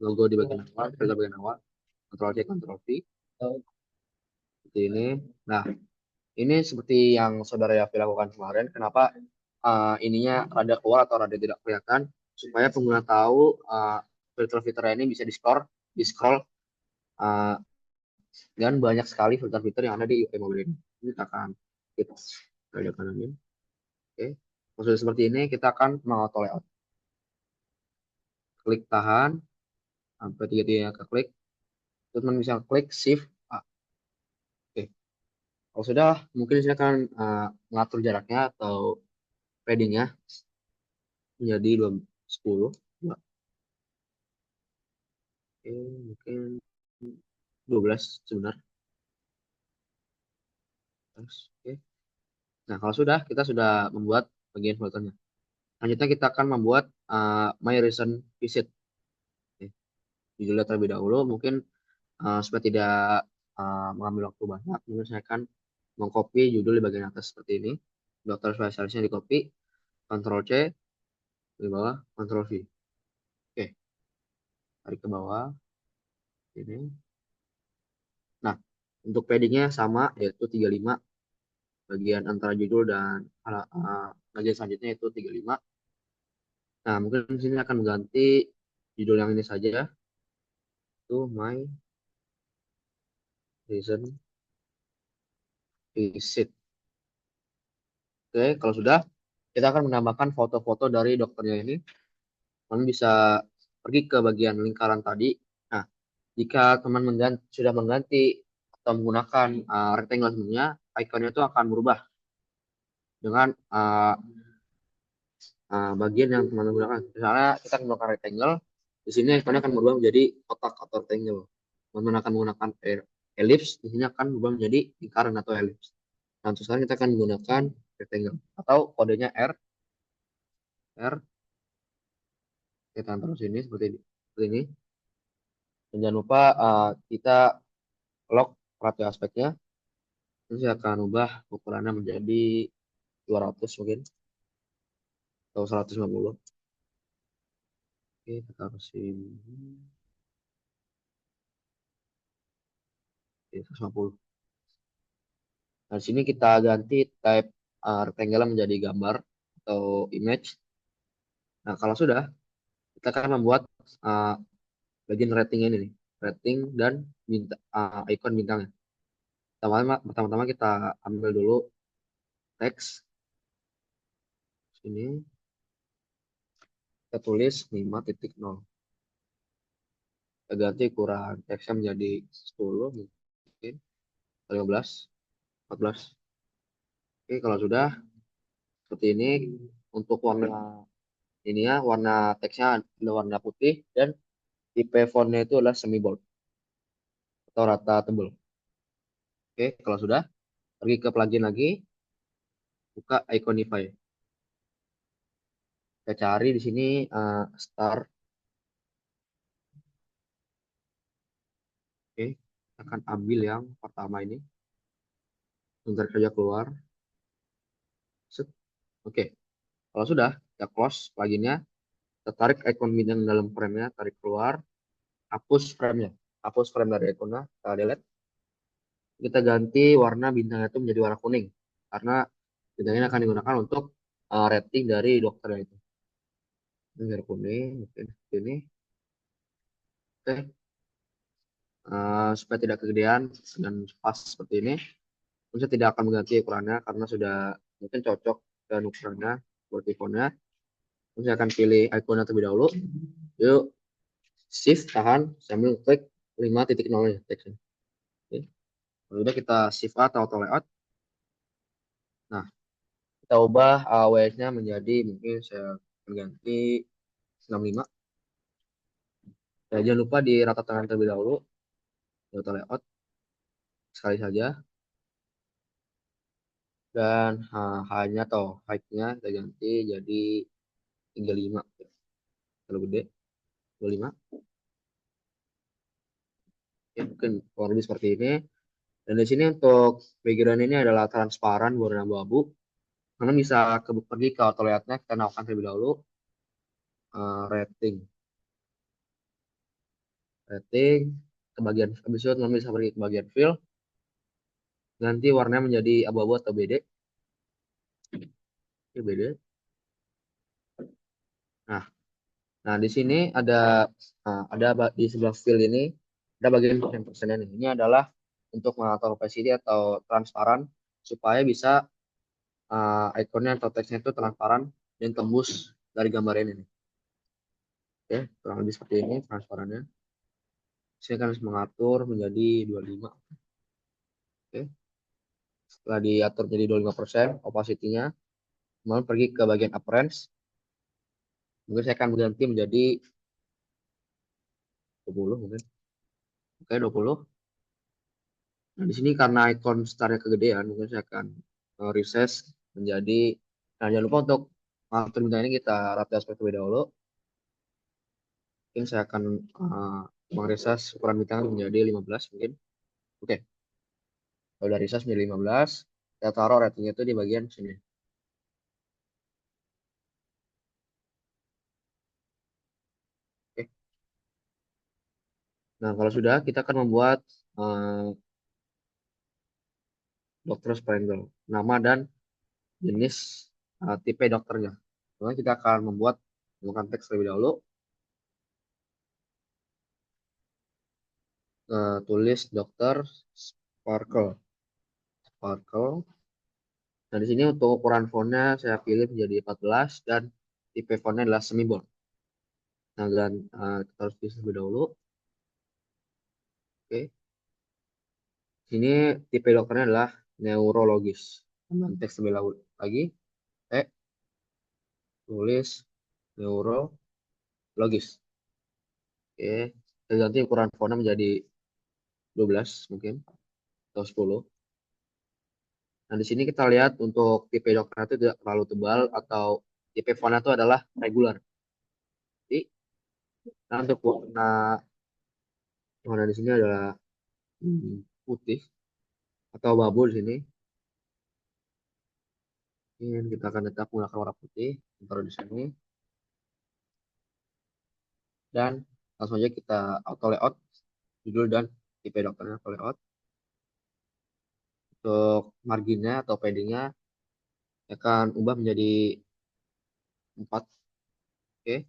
logo di bagian awal, filter bagian awal. Ctrl C, Ctrl V. Seperti ini. Nah, ini seperti yang saudara Yafi lakukan kemarin. Kenapa ininya rada keluar atau rada tidak kelihatan? Supaya pengguna tahu filter-filter ini bisa di scroll, uh, dan banyak sekali filter-filter yang ada di UI Mobile ini. Ini kita akan kita ada kanamin. Oke. Maksudnya seperti ini kita akan mengauto layout. Klik tahan sampai tiga-tiganya ke klik. Terus teman bisa klik shift A. Oke. Kalau sudah, mungkin saya akan mengatur jaraknya atau paddingnya menjadi 10. Oke, mungkin 12 sebentar. Oke. Nah, kalau sudah, kita sudah membuat bagian filternya. Selanjutnya kita akan membuat my recent visit. Oke. Judulnya terlebih dahulu, mungkin supaya tidak mengambil waktu banyak, mungkin saya akan mengcopy judul di bagian atas seperti ini. Dokter spesialisnya di copy, Ctrl C, di bawah, Ctrl V. Oke, tarik ke bawah, ini. Nah, untuk paddingnya sama, yaitu 35. Bagian antara judul dan bagian selanjutnya itu 35. Nah, mungkin di sini akan mengganti judul yang ini saja, itu My Recent Visit. Oke, kalau sudah, kita akan menambahkan foto-foto dari dokternya ini. Teman bisa pergi ke bagian lingkaran tadi. Nah, jika teman sudah mengganti atau menggunakan rectangle sebelumnya, ikonnya itu akan berubah dengan bagian yang teman gunakan. Misalnya kita menggunakan rectangle, di sini ikonnya akan berubah menjadi kotak atau rectangle. Teman akan menggunakan ellipse, di sini akan berubah menjadi lingkaran atau ellipse. Nah, untuk sekarang kita akan menggunakan rectangle atau kodenya R. R, kita taruh sini seperti ini. Seperti ini. Dan jangan lupa kita lock ratio aspeknya. Terus saya akan ubah ukurannya menjadi 200 mungkin atau 150. Oke, kita taruh sini. Oke, 150. Nah, di sini kita ganti type rectangle menjadi gambar atau image. Nah, kalau sudah, kita akan membuat uh, bagian rating ini nih, rating dan icon bintangnya. Pertama-tama kita ambil dulu teks sini, kita tulis 5.0. Kita ganti ukuran teksnya menjadi 10 mungkin, 15, 14. Oke, kalau sudah seperti ini, untuk warna ini ya, warna teksnya adalah warna putih dan tipe fontnya itu adalah semi bold atau rata tebal. Oke, kalau sudah, pergi ke plugin lagi, buka Iconify. Kita cari di sini star. Oke, Akan ambil yang pertama ini, sebentar kerja keluar. Set. Oke, kalau sudah, kita close pluginnya, kita tarik icon bintang dalam frame-nya, tarik keluar, hapus frame-nya, hapus frame dari ikonnya, kita delete. Kita ganti warna bintangnya itu menjadi warna kuning, karena bintang ini akan digunakan untuk rating dari dokternya itu. Ini biar kuning, oke, ini. Oke, supaya tidak kegedean dan pas seperti ini. Saya tidak akan mengganti ukurannya karena sudah mungkin cocok dengan ukurannya buat ikonnya. Saya akan pilih ikonnya terlebih dahulu. Yuk, shift tahan sambil klik 5.0 ya teksnya. Oke. Lalu udah kita shift A atau auto layout. Nah, kita ubah WS-nya menjadi mungkin saya akan ganti 65. Ya, jangan lupa di rata tangan terlebih dahulu. Di auto layout sekali saja. Dan hanya atau height-nya kita ganti jadi 35. Terlalu gede. 25. Ya, mungkin kurang lebih seperti ini. Dan di sini untuk background ini adalah transparan berwarna abu-abu. Karena bisa pergi ke auto layout-nya, kita naikkan terlebih dahulu rating. Rating ke bagian habis itu teman bisa pergi ke bagian fill, ganti warnanya menjadi abu-abu atau BD. Oke, BD. Nah, nah di sini di sebelah fill ini ada bagian persen-persennya nih. Ini adalah untuk mengatur opacity atau transparan supaya bisa ikonnya atau teksnya itu transparan dan tembus dari gambar ini nih. Oke, kurang lebih seperti ini transparannya. Saya akan mengatur menjadi 25. Oke. Setelah diatur menjadi 25% opacity-nya, kemudian pergi ke bagian appearance. Mungkin saya akan berganti menjadi 20 mungkin. Oke, 20. Nah, di sini karena icon startnya kegedean, mungkin saya akan resize menjadi, nah jangan lupa untuk mengatur bintang ini kita rata aspek terlebih dahulu. Mungkin saya akan mengesize ukuran bintang menjadi 15 mungkin. Oke, kalau dari size menjadi 15, kita taruh ratingnya itu di bagian sini. Oke. Nah, kalau sudah, kita akan membuat dokter Sprengel, nama dan jenis tipe dokternya. Kemudian kita akan menggunakan teks terlebih dahulu, tulis dokter Sparkle. Sparkle. Nah, di sini untuk ukuran fontnya saya pilih menjadi 14 dan tipe fontnya adalah semi bold. Nah, dan kita harus pilih terlebih dahulu. Oke. Sini tipe dokternya adalah neurologis. Tambahan teks terlebih dahulu lagi. Tulis neurologis. Oke. Dan nanti ukuran fontnya menjadi 12 mungkin atau 10. Nah, di sini kita lihat untuk tipe dokternya itu tidak terlalu tebal atau tipe fontnya itu adalah regular. Jadi, nah untuk warna di sini adalah putih atau abu di sini. Ini kita akan tetap menggunakan warna putih. Taruh di sini. Dan langsung aja kita auto layout judul dan tipe dokternya auto layout. Untuk marginnya atau paddingnya akan ubah menjadi 4. Oke.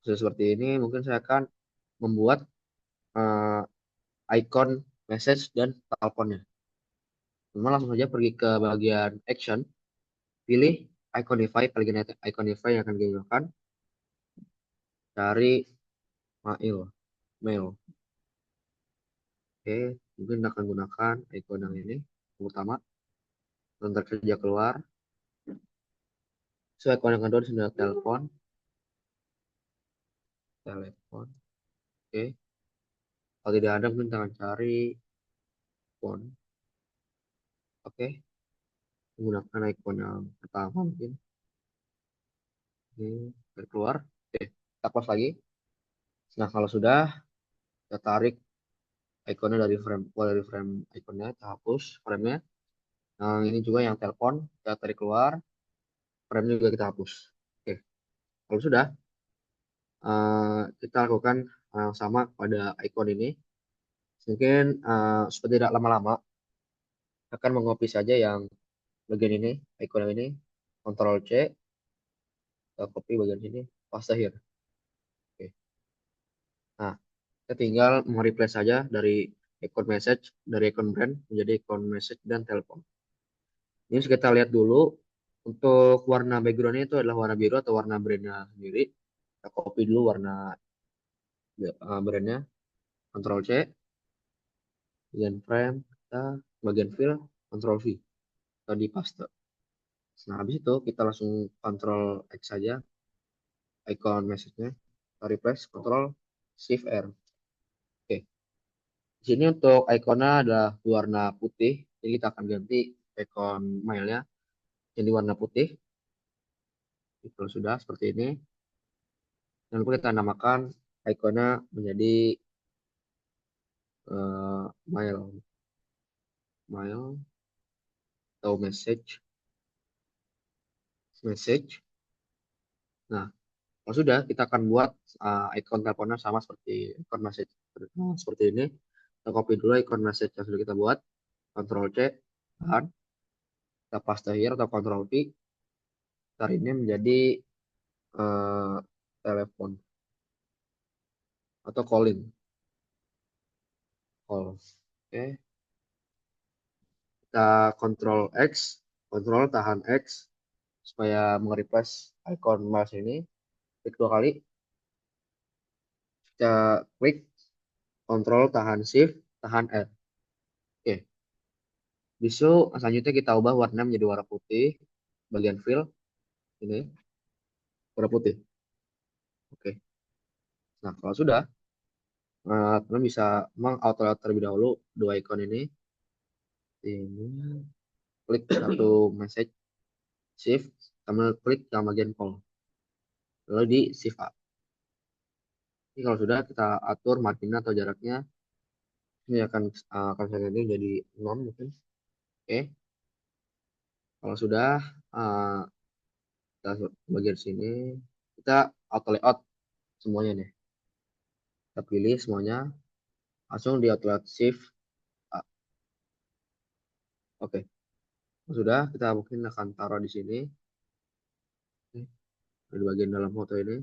Sudah seperti ini, mungkin saya akan membuat icon message dan teleponnya. Cuma langsung saja pergi ke bagian action, pilih Iconify, plugin Iconify yang akan digunakan dari mail. Oke, mungkin akan gunakan icon yang ini yang utama. Nanti kerja keluar. So, icon yang kedua sudah telepon. Telepon. Oke. Kalau tidak ada, mungkin kita akan cari phone. Oke. Menggunakan icon yang pertama mungkin. Oke, keluar. Oke, kita close lagi. Nah, kalau sudah, kita tarik ikonnya dari frame, dari frame ikonnya kita hapus framenya. Nah, ini juga yang telepon kita tarik keluar, frame juga kita hapus. Oke, kalau sudah kita lakukan yang sama pada ikon ini. Mungkin supaya tidak lama-lama, akan mengcopy saja yang bagian ini, ikon yang ini, Ctrl C, kita copy bagian sini, paste here. Oke. Nah, kita tinggal mereplace saja dari ikon message, dari ikon brand menjadi ikon message dan telepon. Ini kita lihat dulu untuk warna backgroundnya itu adalah warna biru atau warna brandnya sendiri. Kita copy dulu warna brandnya, Ctrl C, bagian frame, kita bagian fill, Ctrl V, tadi paste. Nah, habis itu kita langsung Ctrl X saja, icon message-nya, kita replace, Ctrl Shift R. Oke, di sini untuk ikonnya ada warna putih, jadi kita akan ganti icon mailnya jadi warna putih. Kalau sudah seperti ini, dan kita namakan ikonnya menjadi mail, mail atau message. Nah, kalau sudah, kita akan buat icon teleponnya sama seperti icon message. Seperti ini. Kita copy dulu icon message yang sudah kita buat. Ctrl C, tahan. Kita paste here atau Ctrl V. Ntar ini menjadi eh, telepon atau calling. Call. Oke. Kita Ctrl X, Ctrl tahan X supaya mereplace icon mouse ini. Klik dua kali. Kita klik Ctrl tahan Shift, tahan R. Oke. Bisu selanjutnya kita ubah warna menjadi warna putih. Bagian fill ini warna putih. Oke. Nah, kalau sudah, teman bisa mengauto terlebih dahulu dua ikon ini. Ini klik satu message, shift, kemudian klik yang bagian call. Lalu di shift up. Ini kalau sudah kita atur margin atau jaraknya, ini akan saya ganti jadi 0 mungkin. Oke. Kalau sudah, uh, kita bagian sini, kita auto layout semuanya nih. Kita pilih semuanya, langsung di auto layout shift. Oke. Sudah, kita mungkin akan taruh di sini. Di bagian dalam foto ini.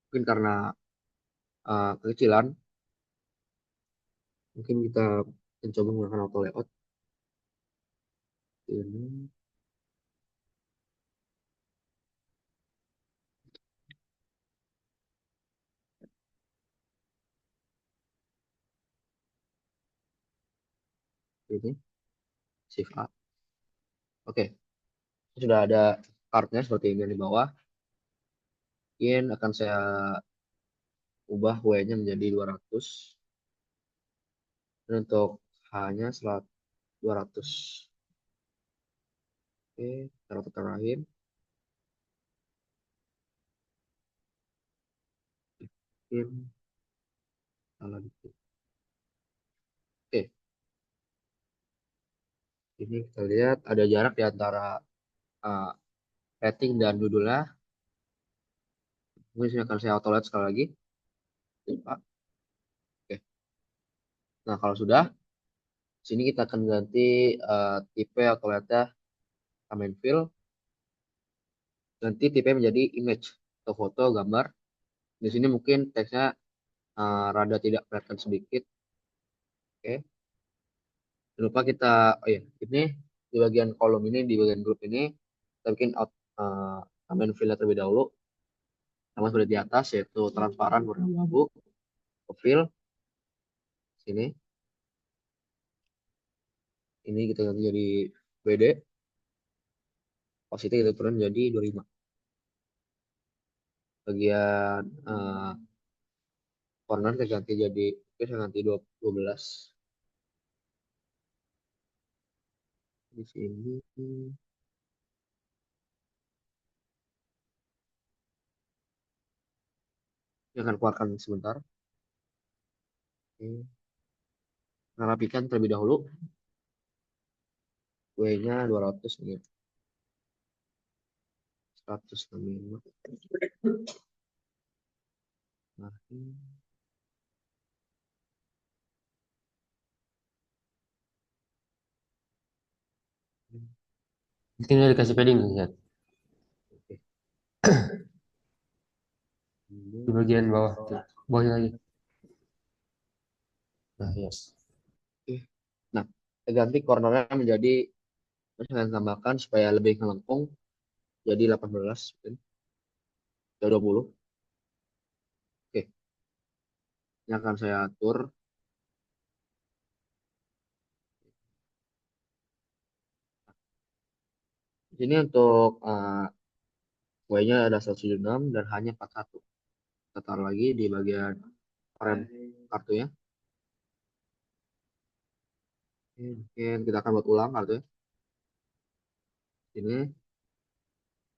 Mungkin karena kekecilan, mungkin kita mencoba menggunakan auto layout. Ini, ini, shift A. Oke, sudah ada kartnya seperti ini di bawah. Mungkin akan saya ubah W-nya menjadi 200. Dan untuk H-nya 200. Oke, taruh terakhir. Mungkin salah dikit. Oke, ini kita lihat ada jarak di antara uh, rating dan judulnya. Mungkin akan saya auto lihat sekali lagi. Oke. Nah, kalau sudah, sini kita akan ganti tipe atau lihatnya comment fill. Ganti tipe menjadi image atau foto, gambar. Di sini mungkin teksnya rada tidak kelihatan sedikit. Oke. Jangan lupa kita, oh ya, ini di bagian kolom ini, di bagian grup ini, kita bikin comment fill terlebih dahulu. Sama seperti di atas, yaitu transparan warna abu, fill, sini. Ini kita ganti jadi BD, positif kita turun jadi 25. Bagian corner kita ganti jadi, kita ganti 12. Di sini Ini akan keluarkan sebentar. Oke. Nah, rapikan terlebih dahulu. W-nya 200 nih. 165. Nah, ini. Mungkin udah dikasih padding tuh, Zat. Oke. Di bagian bawah tuh. Bawahnya lagi. Nah, yes. Oke. Nah, kita ganti cornernya menjadi, saya akan tambahkan supaya lebih melengkung, jadi 18 mungkin. Ya 20. Oke. Ini akan saya atur. Di sini untuk W-nya ada 176 dan hanya 41. Kita taruh lagi di bagian rem kartunya. Oke, mungkin kita akan buat ulang kartunya. Ini.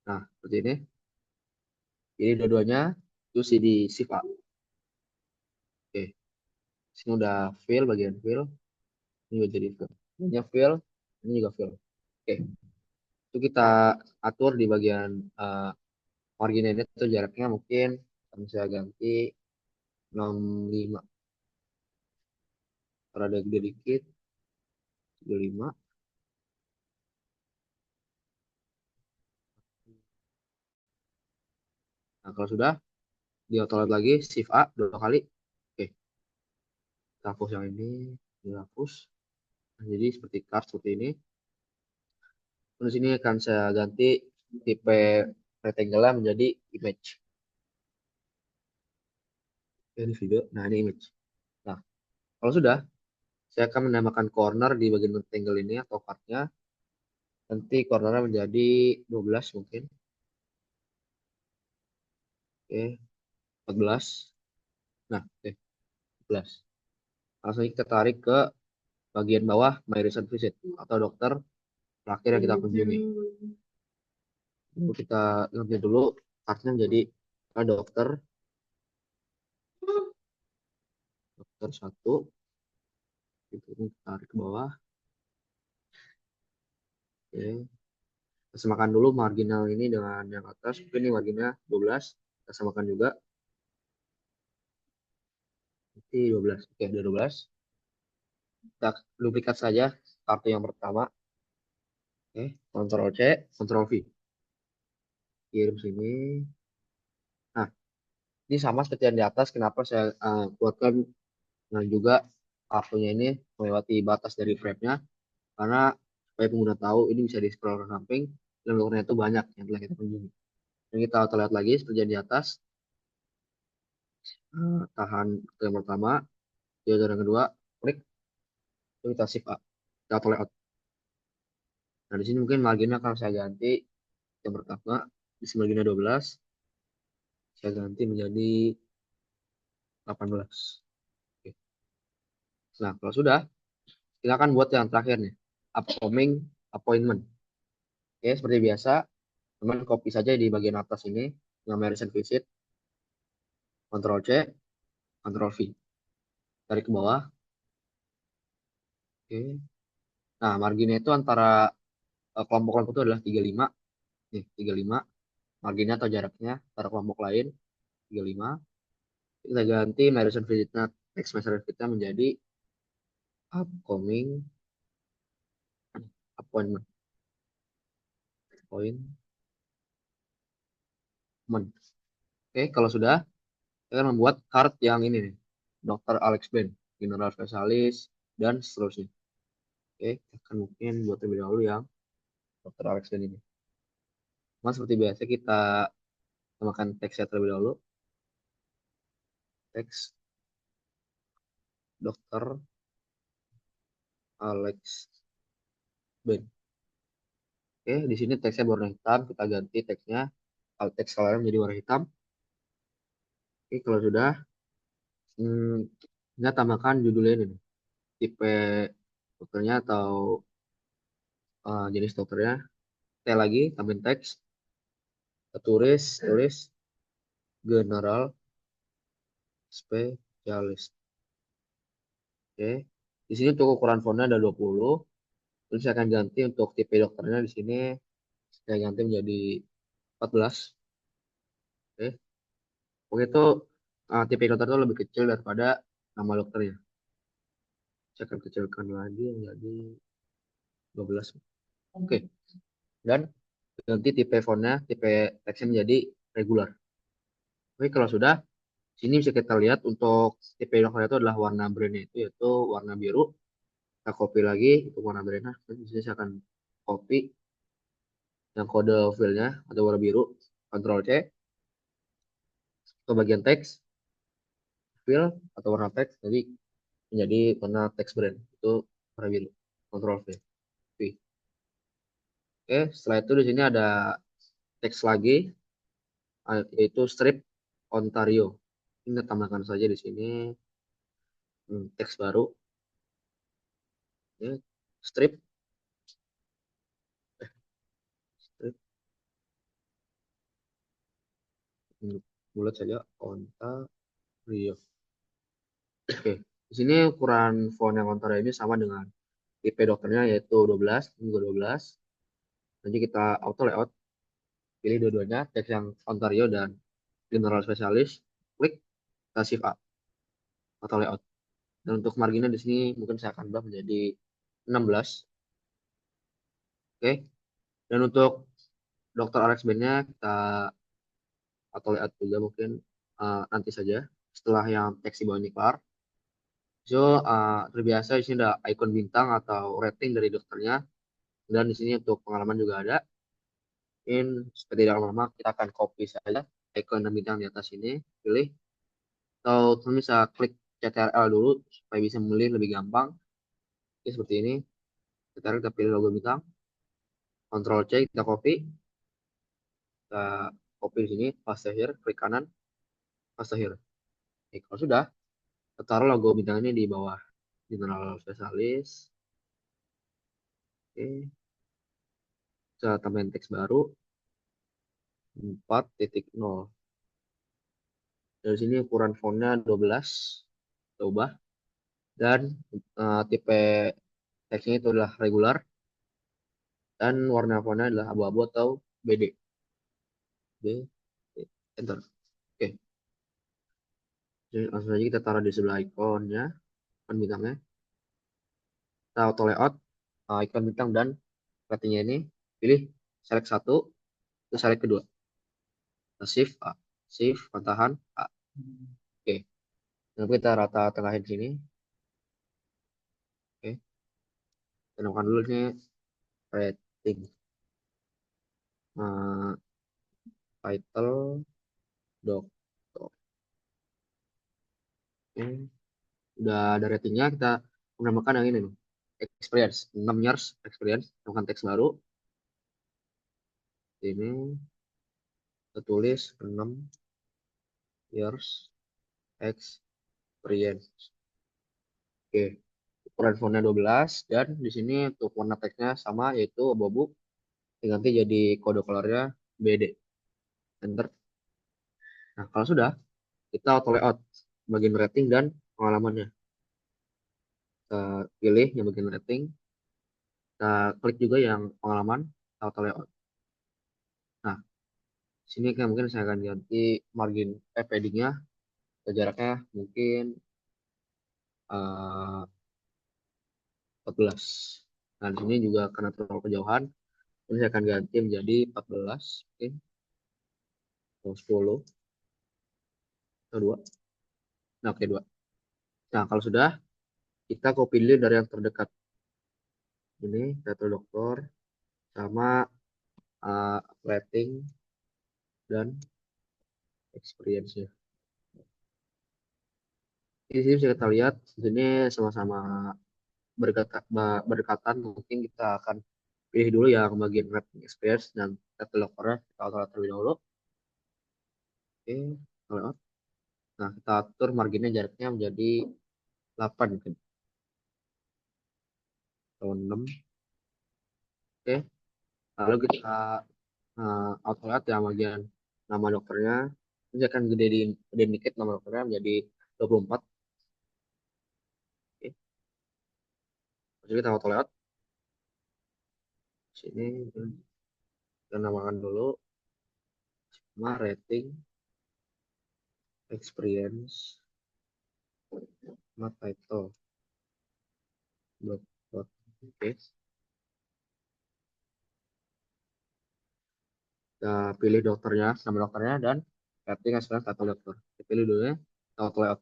Nah, seperti ini. Ini dua-duanya itu CD shift A. Oke. Sini udah fill, bagian fill. Ini juga jadi fill. Ini fill, ini juga fill. Oke. Itu kita atur di bagian margin ini tuh jaraknya mungkin akan saya ganti 65. Kalau ada gede dikit, 35. Nah, kalau sudah, di autoload lagi, shift A 2 kali. Oke, kita hapus yang ini, dihapus. Nah, jadi seperti card seperti ini. Terus ini akan saya ganti tipe rectangle menjadi image. Ini video, nah ini image. Nah, kalau sudah, saya akan menambahkan corner di bagian rectangle ini atau cardnya. Nanti cornernya menjadi 12 mungkin. Oke, 14. Nah, oke, 14. Langsung kita tarik ke bagian bawah My Recent Visit atau dokter terakhir yang kita kunjungi. Lalu kita ngambil dulu kartunya menjadi dokter, dokter satu. Itu kita tarik ke bawah. Oke. Kita samakan dulu marginal ini dengan yang atas. Mungkin ini marginnya 12. Kita samakan juga. Nanti 12. Oke, udah 12. Kita duplikat saja kartu yang pertama. Oke, Ctrl C, Ctrl V. Kirim sini. Nah, ini sama seperti yang di atas. Kenapa saya buatkan juga kartunya ini melewati batas dari frame-nya? Karena supaya pengguna tahu ini bisa di scroll ke samping dan fiturnya itu banyak yang telah kita kunjungi. Dan kita auto lihat lagi seperti yang di atas. Tahan yang pertama, yang kedua, klik, itu kita shift A. Kita auto layout. Nah, di sini mungkin marginnya akan saya ganti. Yang pertama, di sini marginnya 12, saya ganti menjadi 18. Oke. Nah, kalau sudah, kita akan buat yang terakhir nih, upcoming appointment. Oke, seperti biasa, teman copy saja di bagian atas ini, yang recent visit, Ctrl C, Ctrl V. Tarik ke bawah. Oke. Nah, marginnya itu antara kelompok-kelompok itu adalah 35. Nih, 35. Marginnya atau jaraknya antara kelompok lain, 35. Kita ganti Madison Visitnya, text message kita menjadi upcoming appointment. Appointment. Oke, kalau sudah, kita akan membuat card yang ini nih. Dr. Alex Ben, general spesialis, dan seterusnya. Oke, kita akan mungkin buat terlebih dahulu yang Dr. Alex Ben ini. Mas seperti biasa kita tambahkan teksnya terlebih dahulu. Teks Dr. Alex Ben. Oke, di sini teksnya berwarna hitam. Kita ganti teksnya. Teks colornya menjadi warna hitam. Oke, kalau sudah, kita tambahkan judulnya ini nih. Tipe dokternya atau jenis dokternya. Kita lagi tambahin teks. Kita tulis general spesialis. Oke. Di sini untuk ukuran fontnya ada 20. Terus saya akan ganti untuk tipe dokternya di sini saya ganti menjadi 14. Oke. Oke itu tipe dokter itu lebih kecil daripada nama dokternya. Saya akan kecilkan lagi menjadi 12. Oke. Dan ganti tipe fontnya, tipe teksnya menjadi regular. Oke, kalau sudah, sini bisa kita lihat untuk tipe dokternya itu adalah warna brandnya itu yaitu warna biru. Kita copy lagi untuk warna brandnya. Di sini saya akan copy yang kode filenya atau warna biru. Ctrl C ke bagian teks, fill atau warna teks, jadi menjadi warna teks brand itu warna biru. Ctrl V. V. Oke, setelah itu di sini ada teks lagi, yaitu strip Ontario. Ini tambahkan saja di sini teks baru. Ya, strip, strip bulat saja Ontario. Oke, di sini ukuran font yang Ontario ini sama dengan IP dokternya yaitu 12, ini juga 12. Nanti kita auto layout, pilih dua-duanya, teks yang Ontario dan General Specialist, klik, kita shift A, auto layout. Dan untuk marginnya di sini mungkin saya akan buat menjadi 16. Oke, dan untuk dokter RX band-nya kita auto layout juga mungkin nanti saja setelah yang teks di bawah ini kelar. So, terbiasa di sini ada icon bintang atau rating dari dokternya. Dan di sini untuk pengalaman juga ada. In seperti dalam lama kita akan copy saja icon dan bintang di atas ini, pilih. Atau teman bisa klik CTRL dulu supaya bisa memilih lebih gampang. Oke, seperti ini. Kita pilih logo bintang. Ctrl C kita copy. Kita copy di sini, paste here, klik kanan, paste here. Oke, kalau sudah, kita taruh logo bintang ini di bawah General Specialist. Oke, kita tambahin teks baru 4.0. Dari sini ukuran fontnya 12, kita ubah. Dan tipe teksnya itu adalah regular. Dan warna fontnya adalah abu-abu atau BD. B, enter. Oke, jadi langsung saja kita taruh di sebelah ikonnya, ikon bintangnya. Kita auto layout, ikon bintang dan ratingnya ini. Pilih, select satu, terus select kedua. Kita shift A, shift, pantahan A. Oke, dan kita rata tengahin sini. Oke, tenangkan dulu ini rating. Nah, title, dokter. Oke, udah ada ratingnya, kita menambahkan yang ini nih. Experience, 6 years experience, tambahkan teks baru. Ini kita tulis 6 years experience. Oke, ukuran fontnya 12 dan di sini untuk warna teksnya sama yaitu abu-abu. Diganti jadi kode colornya BD. Enter. Nah, kalau sudah, kita auto layout bagian rating dan pengalamannya. Kita pilih yang bagian rating. Kita klik juga yang pengalaman, auto layout. Nah, sini kan mungkin saya akan ganti margin paddingnya ke jaraknya mungkin 14. Nah, di sini juga karena terlalu kejauhan, ini saya akan ganti menjadi 14. Oke, atau 10 atau 2. Nah, oke 2. Nah, kalau sudah, kita copy dulu dari yang terdekat. Ini title dokter sama rating dan experience-nya. Di sini bisa kita lihat, di sini sama-sama berdekatan. Mungkin kita akan pilih dulu yang bagian rating experience dan title dokternya kita atur terlebih dahulu. Oke, kalau nah, kita atur marginnya jaraknya menjadi 8 mungkin. Atau 6. Oke, lalu kita auto lihat yang bagian nama dokternya. Ini akan gedein dikit nama dokternya menjadi 24. Oke. Jadi kita auto layout sini, kita namakan dulu sama rating experience sama title dot. Oke, kita pilih dokternya, nama dokternya, dan rating experience title dokter. Kita pilih dulu ya, kita auto layout.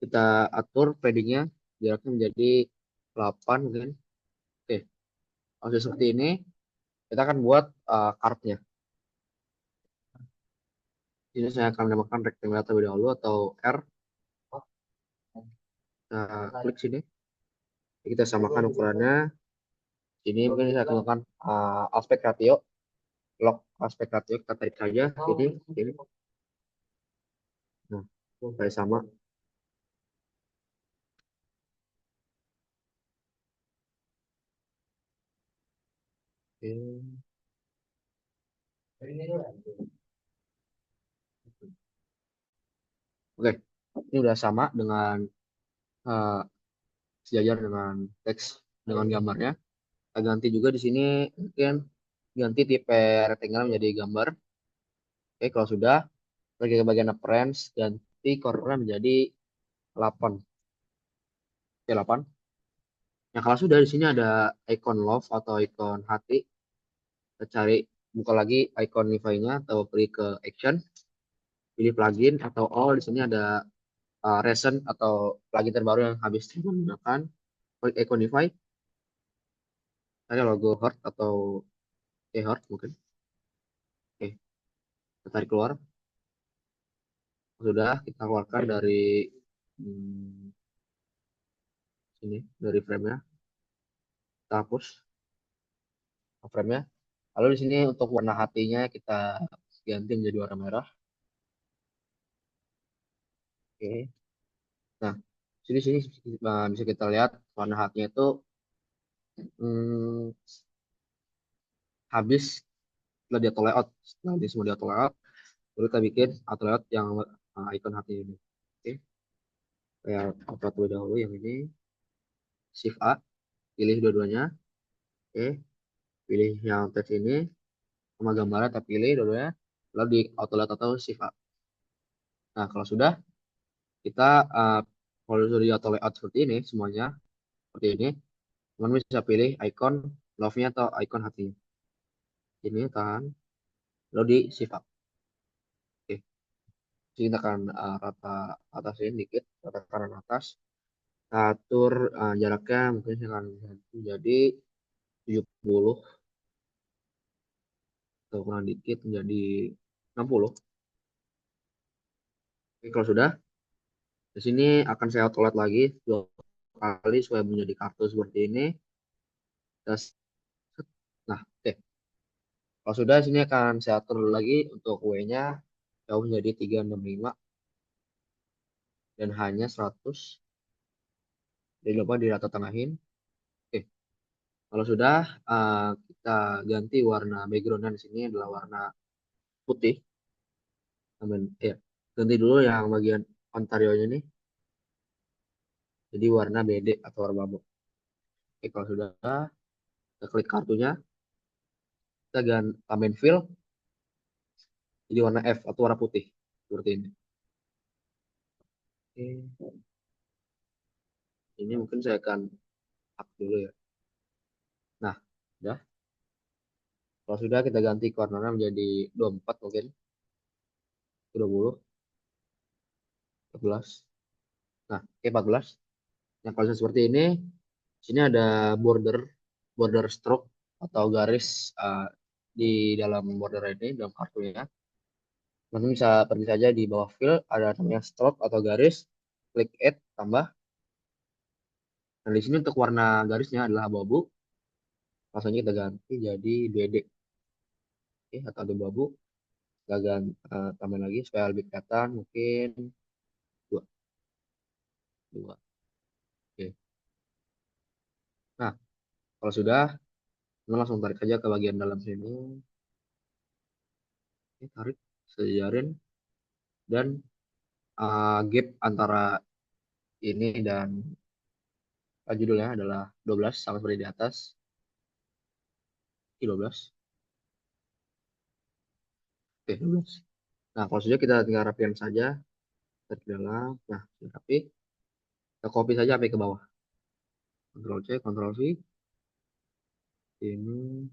Kita atur paddingnya jaraknya menjadi 8 mungkin. Oke, langsung seperti ini. Kita akan buat card-nya. Ini saya akan menambahkan rectangle terlebih dahulu atau R. Kita klik sini. Kita samakan ukurannya. Ini mungkin saya akan melakukan aspek ratio. Lock aspek ratio kita tarik saja. Ini. Nah, saya sama. Oke. Oke, ini udah sama dengan uh, sejajar dengan teks dengan gambarnya. Kita ganti juga di sini mungkin ganti tipe rectangle menjadi gambar. Oke, kalau sudah, pergi ke bagian appearance, ganti corner menjadi 8. Oke, 8. Nah, kalau sudah di sini ada icon love atau icon hati. Kita cari, buka lagi icon Levi-nya atau pergi ke action, pilih plugin atau all. Di sini ada recent atau plugin terbaru yang habis digunakan. Klik icon Levi, ada logo heart atau heart mungkin. Oke, kita tarik keluar. Sudah, kita keluarkan dari sini, dari frame-nya. Kita hapus frame-nya. Lalu di sini untuk warna hatinya kita ganti menjadi warna merah. Oke. Nah, sini sini bisa kita lihat warna hatinya itu hmm, habis setelah dia auto layout. Setelah dia semua dia auto layout, baru kita bikin auto layout yang icon hati ini. Oke, kayak apa terlebih dahulu yang ini, Shift A, pilih dua-duanya. Oke, pilih yang teks ini sama gambarnya, kita pilih dua-duanya. Lalu di auto layout atau Shift A. Nah, kalau sudah, kita uh, kalau sudah di auto layout seperti ini semuanya, seperti ini, teman bisa pilih icon love-nya atau icon hatinya. Ini tahan, lalu di Shift A. Oke, jadi kita akan rata atasin dikit, rata kanan atas. Kita atur jaraknya mungkin saya akan menjadi 70 atau kurang dikit menjadi 60. Oke, kalau sudah, di sini akan saya auto light lagi 2 kali supaya menjadi kartu seperti ini. Nah, oke. Kalau sudah, sini akan saya atur lagi untuk W-nya jauh menjadi 365 dan hanya 100. Jadi lupa di rata tengahin. Oke, kalau sudah, kita ganti warna backgroundnya di sini adalah warna putih. Amin. Ya, ganti dulu yang bagian Ontario-nya nih. Jadi warna BD atau warna abu. Oke, kalau sudah, kita klik kartunya. Kita ganti tambahin fill. Jadi warna F atau warna putih. Seperti ini. Oke, ini mungkin saya akan up dulu ya. Nah, sudah. Kalau sudah, kita ganti warnanya menjadi 24 mungkin. 20, 14. Nah, oke 14. Nah, kalau seperti ini, sini ada border, border stroke atau garis di dalam border ini, dalam kartunya. Nanti bisa pergi saja di bawah fill, ada namanya stroke atau garis, klik add, tambah. Nah, di sini untuk warna garisnya adalah abu-abu. Langsung kita ganti jadi BD, oke, atau abu-abu. Kita ganti, tambah lagi supaya lebih kelihatan, mungkin dua, dua. Oke. Nah, kalau sudah, kita langsung tarik saja ke bagian dalam sini. Oke, tarik, sejarin, dan gap antara ini dan judulnya adalah 12 sama seperti di atas. 12. Oke, 12. Nah, kalau sudah kita tinggal rapikan saja. Kita ke dalam. Nah, sudah rapi. Kita copy saja sampai ke bawah. Ctrl C, Ctrl V. Ini,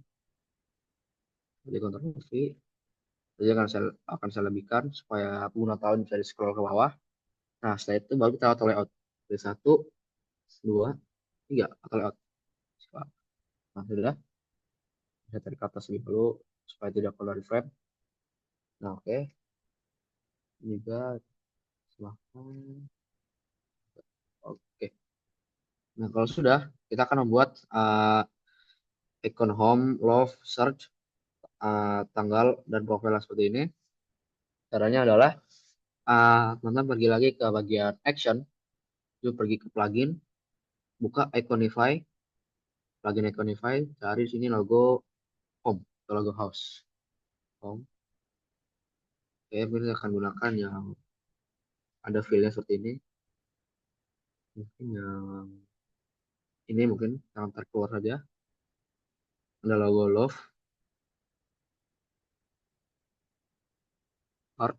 jadi Ctrl V. Jadi akan saya lebihkan supaya pengguna tahu bisa di scroll ke bawah. Nah, setelah itu baru kita auto layout. Dari 1, 2, 3, auto layout. Nah, sudah. Saya tarik ke atas lebih dulu supaya tidak keluar dari frame. Nah, oke. Ini juga silahkan. Oke. Nah, kalau sudah, kita akan membuat icon home, love, search, tanggal, dan profil seperti ini. Caranya adalah teman-teman pergi lagi ke bagian action, lalu pergi ke plugin, buka Iconify, plugin Iconify, cari sini logo home atau logo house. Home. Oke, kita akan gunakan yang ada feel-nya seperti ini. Mungkin yang ini mungkin yang terkeluar saja. Ada logo love, heart.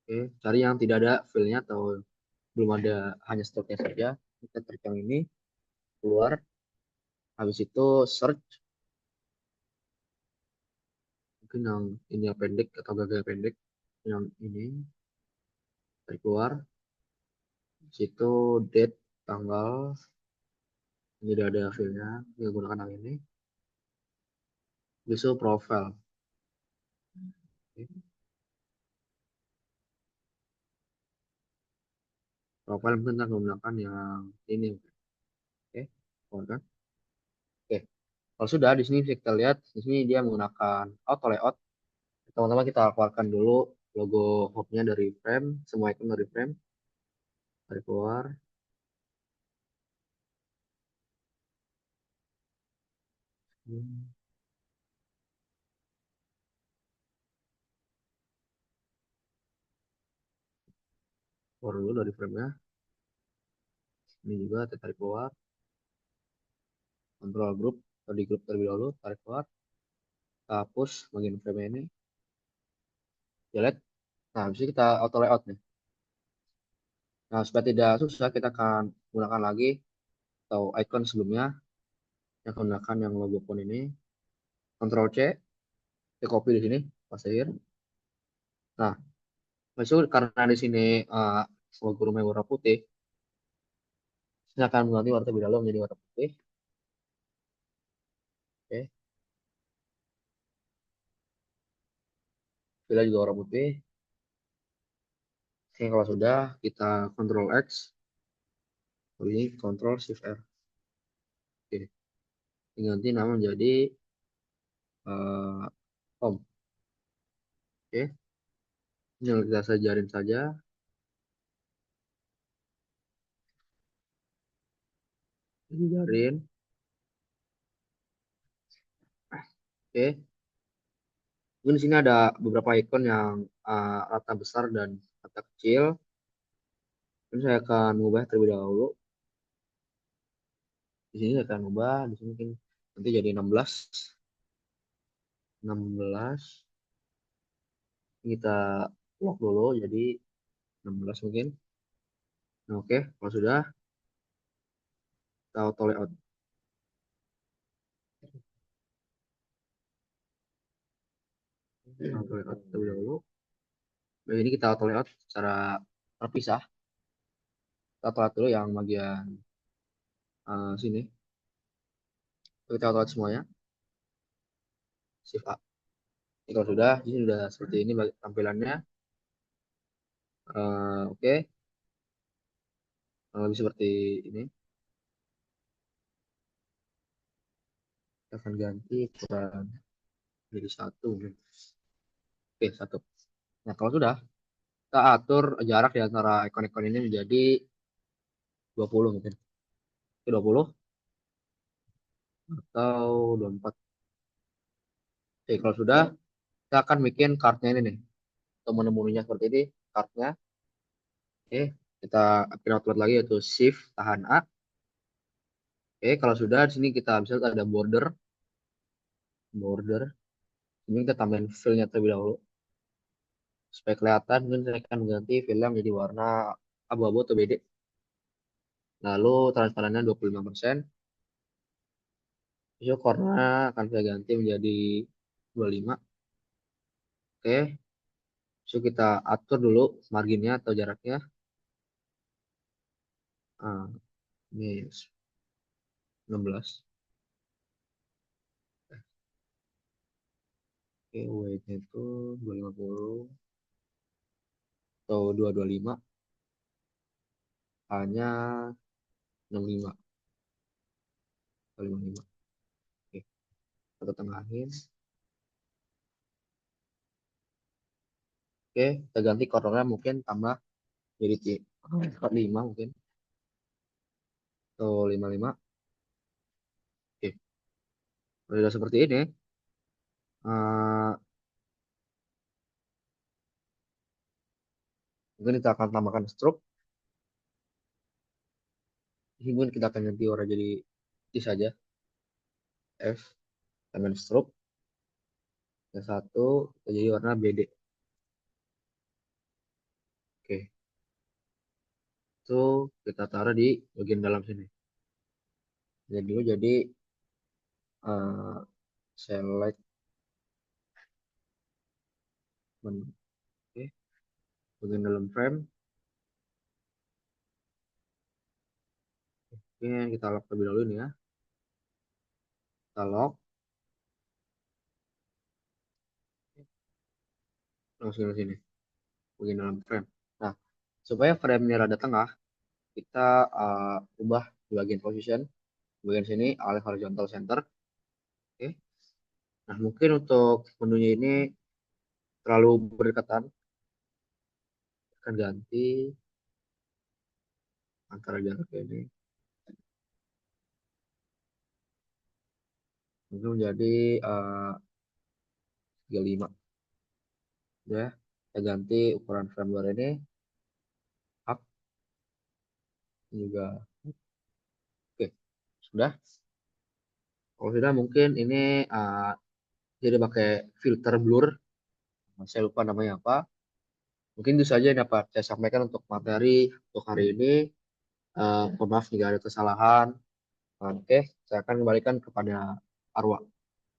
Oke, cari yang tidak ada feel-nya atau belum ada, hanya struknya saja. Kita klik yang ini, keluar. Habis itu search, mungkin yang ini yang pendek atau gagal pendek. Yang ini, tarik keluar. Di situ date, tanggal, ini tidak ada file-nya. Kita gunakan yang ini. Besok profile. Oke. Profile mungkin kita menggunakan yang ini. Oke, keluar kan? Oke. Kalau sudah di sini bisa kita lihat, di sini dia menggunakan auto layout. Teman-teman kita keluarkan dulu logo home-nya dari frame, semua icon dari frame. Tarik keluar. Hmm, Keluar dulu dari frame-nya. Ini juga kita tarik keluar. Control group, atau di grup terlebih dahulu, tarik keluar. Kita hapus bagian frame ini. Delete. Nah, bisa kita auto layout nih. Nah, supaya tidak susah, kita akan gunakan lagi atau icon sebelumnya. Yang gunakan yang logo phone ini. Ctrl C, kita copy di sini, pasir. Nah, masuk karena di sini logo rumah warna putih, saya akan mengganti warna terlebih dahulu menjadi warna putih. Oke, pilih juga warna putih. Oke, kalau sudah, kita Ctrl X, ini Ctrl Shift R. Oke, ganti nama menjadi home. Oke, tinggal kita sajarin saja, sajarin. Oke, mungkin di sini ada beberapa icon yang rata besar dan rata kecil. Ini saya akan mengubah terlebih dahulu. Di sini saya akan ubah, di sini mungkin nanti jadi 16. 16. Kita lock dulu jadi 16 mungkin. Nah, oke, kalau sudah kita auto layout. Auto layout terlebih dahulu. Nah, ini kita auto layout secara terpisah. Kita auto layout dulu yang bagian sini. Kita auto layout semuanya. Shift A. Ini kalau sudah, ini sudah seperti ini tampilannya. Oke, lebih seperti ini. Kita akan ganti ukuran jadi 1. Oke, 1. Nah, kalau sudah, kita atur jarak di antara ikon-ikon ini menjadi 20 mungkin. Oke, 20 atau 24. Oke, kalau sudah, kita akan bikin kartnya ini nih. atau menu-menunya seperti ini, kartnya. Oke, kita pilih output lagi yaitu shift tahan A. Oke, kalau sudah di sini kita bisa lihat ada border. Ini kita tambahin fill-nya terlebih dahulu supaya kelihatan. Mungkin saya akan ganti fill menjadi warna abu-abu atau beda. Lalu transparannya 25%. Besok warna akan saya ganti menjadi 25. Oke, so kita atur dulu marginnya atau jaraknya. Ah, ini 16. Oke, weight-nya itu 250 atau 225. Hanya 65 atau 55. Oke, kita tengahin. Oke, kita ganti cornernya mungkin tambah jadi 45 mungkin atau 55. Oke, kalau sudah seperti ini, eh, mungkin kita akan tambahkan stroke. Ini mungkin kita akan ganti warna jadi ini saja F tambah stroke. Yang satu kita jadi warna BD. Oke, itu kita taruh di bagian dalam sini. Jadi dulu jadi eh, select menu. Oke, bagian dalam frame. Oke, kita lock terlebih dahulu ini ya. Kita lock langsung ke sini, bagian dalam frame. Nah, supaya frame-nya rada tengah, kita ubah di bagian position. Bagian sini alih horizontal center. Oke. Nah, mungkin untuk menunya ini terlalu berdekatan, akan ganti antara jarak ini mungkin menjadi 35. Ya, saya ganti ukuran frame luar ini up juga. Oke, sudah. Kalau sudah mungkin ini uh, jadi pakai filter blur. Saya lupa namanya apa. Mungkin itu saja yang dapat saya sampaikan untuk materi untuk hari ini. Mohon maaf jika ada kesalahan. Oke, saya akan kembalikan kepada Arwa.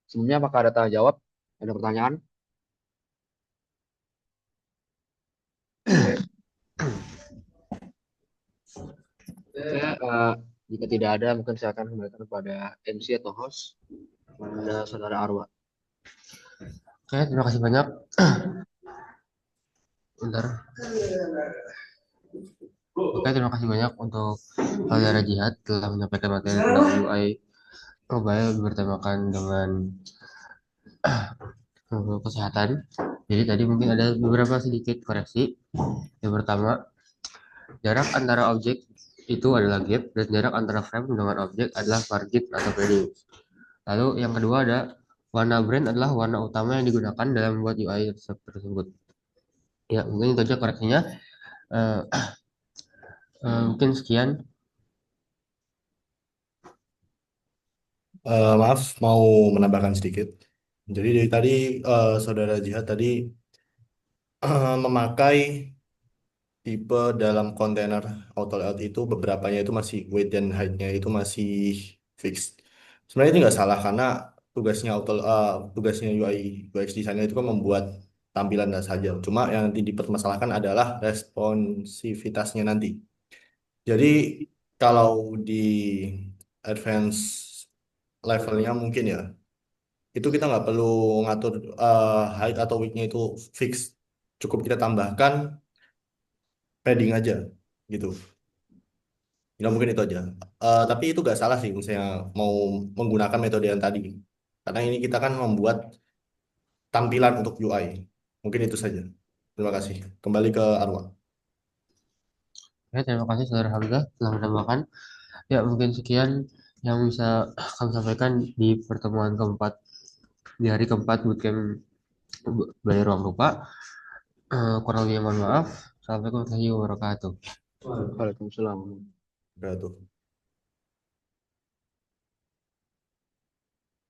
Sebelumnya apakah ada tanya jawab? Ada pertanyaan? Oke, jika tidak ada, mungkin saya akan kembalikan kepada MC atau host, kepada saudara Arwa. Oke, terima kasih banyak. Bentar. Oke, terima kasih banyak untuk saudara Jihad telah menyampaikan materi tentang UI mobile bertemakan dengan kesehatan. Jadi tadi mungkin ada beberapa sedikit koreksi. Yang pertama, jarak antara objek itu adalah gap dan jarak antara frame dengan objek adalah margin atau padding. Lalu yang kedua ada warna brand adalah warna utama yang digunakan dalam membuat UI tersebut. Ya, mungkin itu aja koreksinya. Eh, mungkin sekian. Maaf, mau menambahkan sedikit. Jadi dari tadi saudara Jihad tadi memakai tipe dalam kontainer auto layout itu beberapanya itu masih weight dan height-nya itu masih fixed. Sebenarnya itu nggak salah karena tugasnya UI UX designer itu kan membuat tampilan dan saja. Cuma yang nanti dipermasalahkan adalah responsivitasnya nanti. Jadi kalau di advance levelnya mungkin ya itu kita nggak perlu ngatur height atau width-nya itu fix. Cukup kita tambahkan padding aja gitu. Ya mungkin itu aja. Tapi itu nggak salah sih misalnya mau menggunakan metode yang tadi. Karena ini kita kan membuat tampilan untuk UI. Mungkin itu saja. Terima kasih. Kembali ke Arwa. Ya, terima kasih saudara Hamzah telah menambahkan. Ya, mungkin sekian yang bisa kami sampaikan di pertemuan keempat di hari keempat bootcamp belajar ruang rupa. Kurang lebih mohon maaf. Assalamualaikum warahmatullahi wabarakatuh. Waalaikumsalam. Udah tuh.